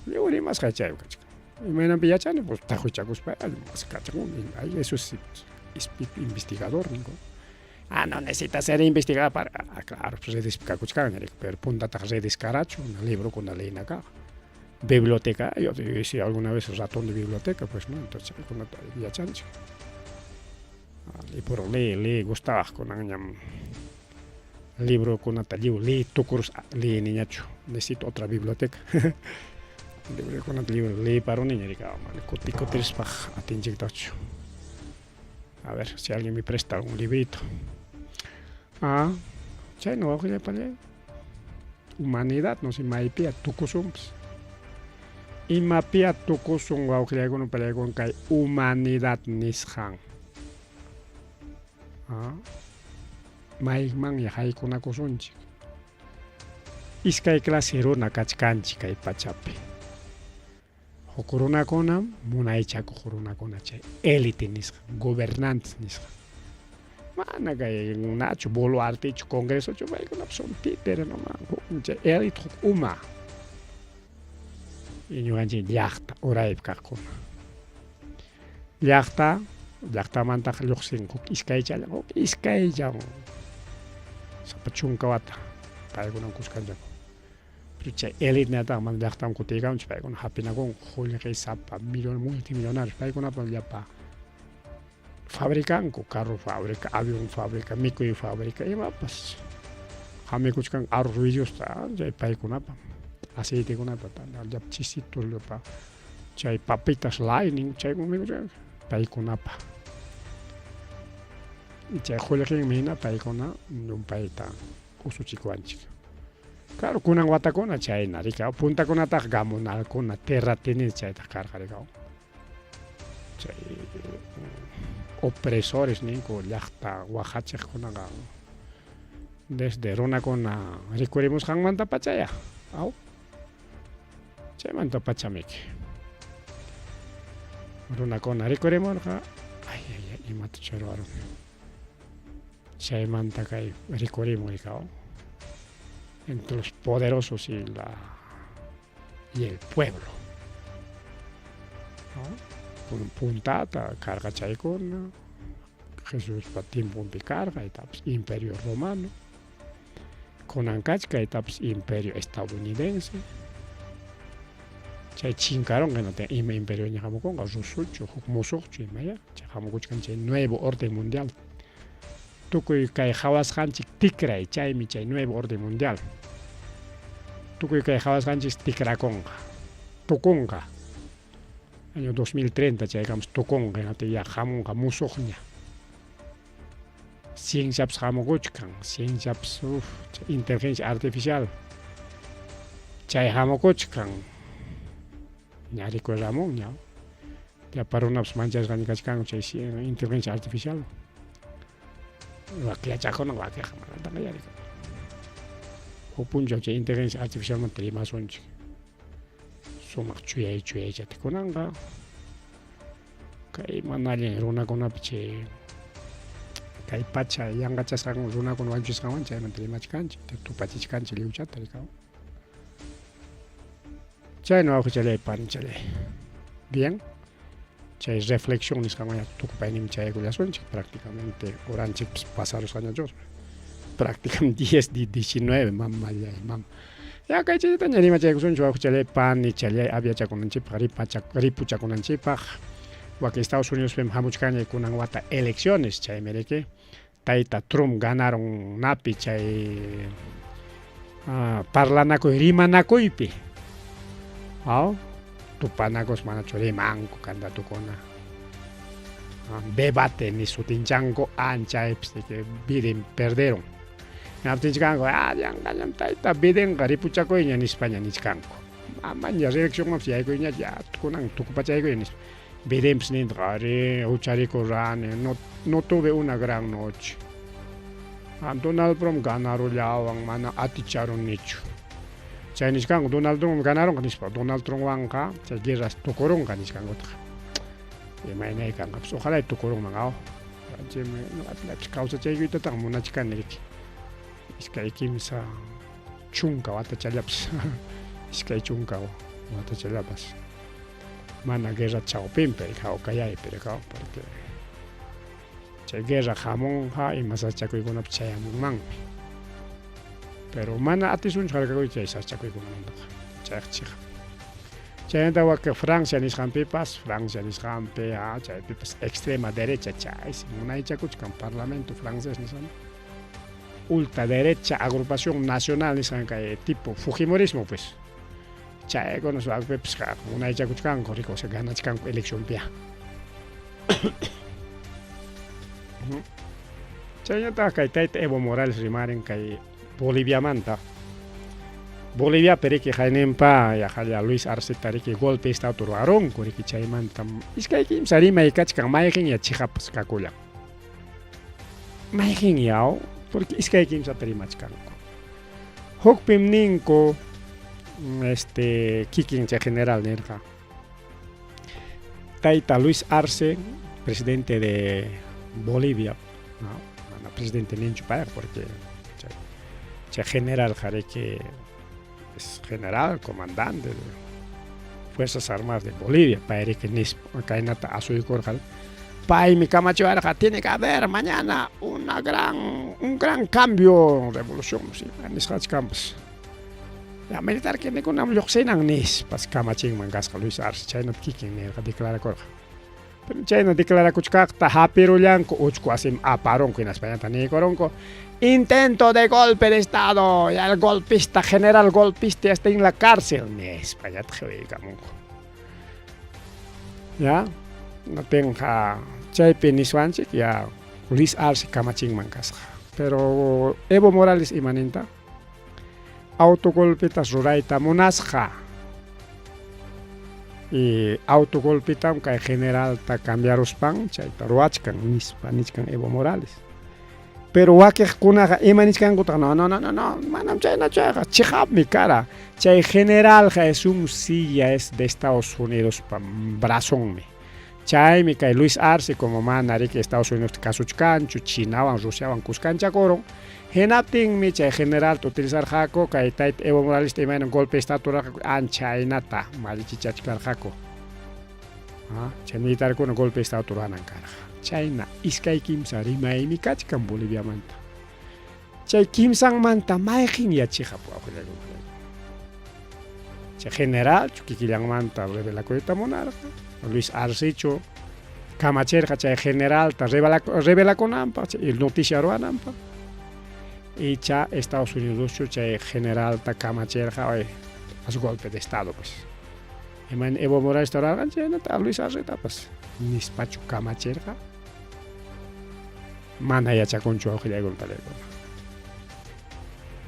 yo ni más cachay y me han pillado pues tajo chacos para más cachón eso es investigador no necesita ser investigador para claro pues es pero punta tarde descaracho un libro con la ley acá biblioteca yo si alguna vez ratón de biblioteca pues no entonces con la chancho y por le gustaba con un libro con atallido le tucurs le niñacho necesito otra biblioteca libro con atallido le para un niño cotico tres paja atinjectacho a ver si alguien me presta un librito chay no voy a para humanidad no se maipia tucusums y mapia tucusum voy a con para con kai humanidad nishan maikman yahaykuna kusunchik iskay clase runa kachkanchik kay pachapi huk runakuna munaychakuq runakuna chay élite nisqa gobernantes nisqa mana kay nachu boluartechu congresochu paykunapas son títere nomás chay élite huk uma y ñuqanchik llaqta uraypi kaqkuna llaqtamanta lluqsin huk iskaychallan sapa chunka wata paykuna kuskanllaku pero chay élite nata mana llaqtaman kutiykanchik paykuna hapinakun qullqi sapa multimillonarios paykunapas llapa fabricanku carro fábrica avión fábrica mikuy fábrica imapas hamikuchkan arroyusta chay paykunapa aceitekunapa llapa chisitos llapa chay papitas lining chaykunmi paykunapa chay qullqin mina paykuna ñumpayta usuchikuanchik claro kunan watakuna chayna rikaw puntakunataq gamunalkuna terratenientes chayta karqa rikaw chay opresores ninku llaqta waqachiqkunaqa desde runakuna rikurimusqanmanta pachaya chaymanta pachamiki runakuna rikurimurqa imata churarun chaymanta kay rikurimuyqa entre los poderosos y el pueblo puntata carga chaykuna Jesús patimpunpi carga etapas imperio romano kunankachka etapas imperio estadounidense chay chinkaron que no te ima imperio ni hamukonga rusuchu huk musuqchu imaya chay hamukuchkan chay nuevo orden mundial tukuy kay hawasqanchik tikray chaymi chay nuevo orden mundial tukuy kay hawasqanchik tikrakonqa tukunqa año 2030 chaykamos tukunqa ya hamunqa musuqña cienciapas hamukuchkan cienciapas inteligencia artificial chay hamukuchkan ña rikuramunña llaparunapas manchasqaña kachkanku chay inteligencia artificial wakyachakuna wakyaqa yarika huk punchaw chay inteligencia artificialmanta rimasunchik sumaq chuyaychata kunanqa kay mana allin runakunapi chay kay pacha yanqachasqan runakuna wañuchisqanwan chaymanta rimachkanchik tupachishkanchik liwchata rikaw chayna wawqichalay panichalay bien. Chay reflexiones que vaya tucupainim chay gulasunchi prácticamente oranchi pasar los años prácticamente 10 19 mamá ya que chay tan yarima chay gusun chua chale pan ni chale había chakunanchi ripu chakunanchi pa wa que Estados Unidos pem hamuchkanya kunan wata elecciones chay mereke taita Trump ganaron napi chay parlanaco rimanaco ipi tupanacos mana chore manco kanda tukona debate ni sutinchango ancha que Biden perdieron naptinchango yang taita Biden garipuchaco en España ni chango amanya reacción of ya gonya ya tukunan tukupachaigo en Biden snin gare uchari corane no tuve una gran noche Donald Trump ganaron lawang mana aticharon nicho Chinese kang Donald Trump ganaron kanispa Donald Trump wangka sa giras tukurong kanis kang utak. May nay kang so kala tukurong mangao. Jeme no atlaps causa chay ito tang muna chikan niki. Iskay kim sa chungka wata chalaps. Iskay chungka wata chalapas. Mana guerra chao pimpe kao kaya pero kao porque chay guerra jamon ha y masachakoy kunap chayamong mang. Pero mana atisun charga chay sa chakoy kunanda chay chik chay dawa que Francia ni jampe pas Francia ni jampe chay pipas extrema derecha chay una chakuch kan parlamento francés ni san ultraderecha agrupación nacional ni san kay tipo fujimorismo pues chay con su pipas una chakuch kan rico se gana kan elección pia chay ta kay tait Evo Morales rimaren kay Bolivia manta. Bolivia periki jainempa ya jaya Luis Arce tariki golpe está turuaron kuriki chay manta. Iskay kim sarima ikachkan mayhin ya chihapas kakula. Mayhin yao porque iskay kim satarimachkan. Hokpim ninko kikin che general nerja. Taita Luis Arce, presidente de Bolivia, no, presidente nincho para porque general que es general, comandante de Fuerzas Armadas de Bolivia, para que acá en a su corjal. Pai mi Camacho Arja tiene que haber mañana un gran cambio, revolución, sí, en los campos. La militar que con un yoxenan nis, pas Camachín mangasca Luis Arce, China kicking ne declara corja. Pero China declara kuchkakta hapirulanco, uchko asim aparonco en España tani coronco. Intento de golpe de estado y el golpista general golpista está en la cárcel en España ya no tenga chaype ni suanchik ya Luis Arce Camachín mangas pero Evo Morales imanenta autogolpitas ruraita monasja y autogolpitam que general ta cambiar los pan chayta ruachkan nichkan Evo Morales pero wakih kunaga imaniskan kuta no manam chayna chayga chihab mi cara chay general es un silla es de Estados Unidos brazón me chay mi kay Luis Arce como manari que Estados Unidos kasuchkanchu chinawan rusiawan kuskancha koron henaptin mi chay general to utilizar jako kay tait Evo Morales te iman golpe estatura anchainata malichichachkar jako chay militar con golpe estatura nankara China iskay kimsa rimay mi kachkan Bolivia manta chay kimsang manta mayhin ya chiha po ako chay general chukikilang manta revela ko ita monarca Luis Arce cho Camacherja chay general ta revela ko nampa el noticiero nampa y cha Estados Unidos chay general ta Camacherja a su golpe de estado pues eman Evo Morales ta Luis Arce ta pues nispachu Camacherja mana ya chaconcho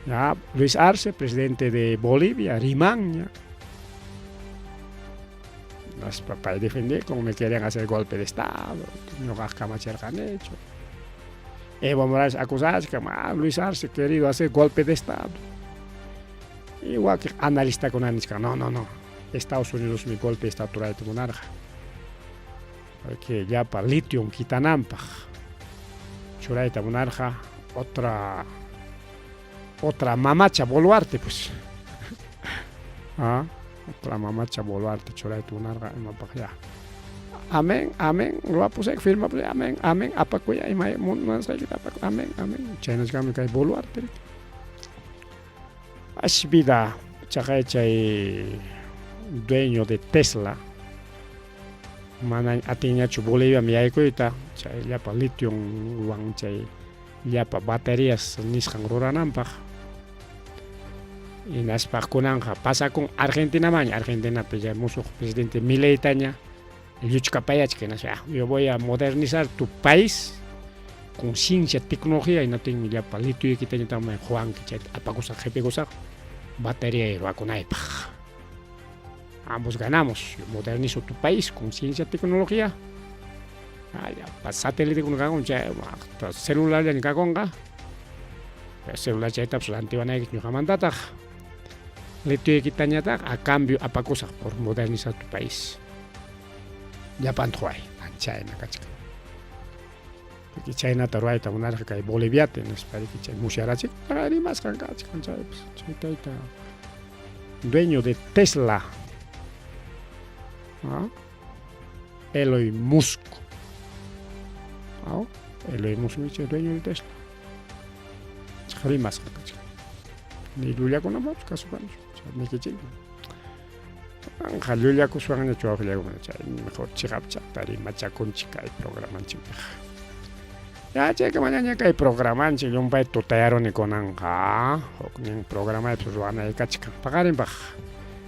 ya Luis Arce, presidente de Bolivia, Rimagna. Los papás defendían como me querían hacer golpe de estado, no Camacherja han hecho. Evo Morales acusado que Luis Arce querido hacer golpe de estado. Igual que analista con Aniska, no, Estados Unidos mi golpe de estado de monarca. Porque ya para litio quitanampa. Churaita monarca, otra mamacha Boluarte pues Clama marcha Boluarte, Choray Tunarga, Mapaya. Amén, amén, lo puse firma, amén, amén, apacuya y may no sé qué amén, amén. Chenos kami kay Boluarte. Ashbida, chay dueño de Tesla. Mana atinya chu Bolivia mi ay kuita, chay llapa lithium wang chay llapa baterías niskan ruranampa. Y nas kunanja pasa con Argentina maña, Argentina pues ya mucho presidente Milei taña. Yo voy a modernizar tu país con ciencia, tecnología y no tengo ya palito y que tengo también Juan que apagosa jefe goza batería y vacuna. Ambos ganamos. Yo modernizo tu país con ciencia, tecnología. Ya satélite con cagón ya celular ya ni cagonga. Celular ya está la antigua que yo mandata. Le estoy quitando a cambio apagosa por modernizar tu país. Ya pantuay, China kachika. Que China taruay ta unar ka Bolivia te nos pare que China musharachi, ari más kan kachika, China dueño de Tesla. ¿Ah? Elon Musk. ¿Ah? Elon Musk es dueño de Tesla. Chari más kan kachika. Ni luya con amor, caso vamos. Ni que chico. Jallulia kusuang na chuaflia como mejor chigapcha tari machakun chica y programan chica. Ya checa mañana que hay programan chica un país tutero ni con anja o ni programa de suruana y cachica. Pagarin baj.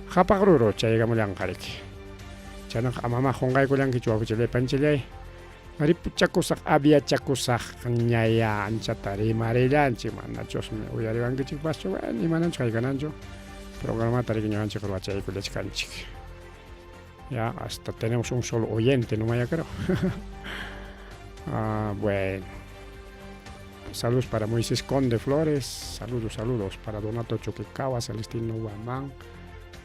Japaguro chega mulang kariki. Chana amama hongai kulang ki chuafu chile panchile. Mari puchakusak abia chakusak nyaya ancha tari marilan chimana chos me uyari wangi chikpacho ni manan chai gananjo. Programa tari que ñoanche croacia y cules canchic. Ya hasta tenemos un solo oyente, no me creo. Bueno. Saludos para Moisés Conde Flores, saludos para Donato Choquecava, Celestino Guamán,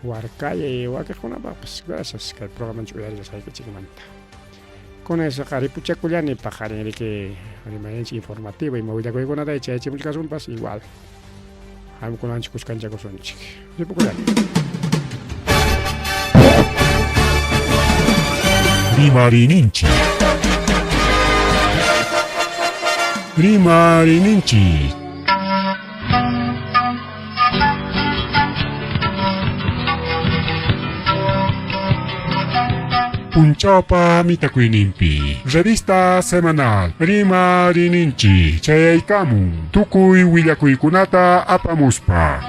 Huarcaya y Huaquejona, pues gracias que el programa en Chuyari les hay que chicamanta. Con esa caripucha culiani pajarín que animaense informativa y me voy a coger con nada hecha muchas casos igual. Am con anchi kuskancha kosonchi. Yo poco Rimarininchi. Rimarininchi. Punchapa Mitakuinimpi. Revista semanal. Rimarininchi. Chayaikamu. Tukui Willakuikunata Apamuspa.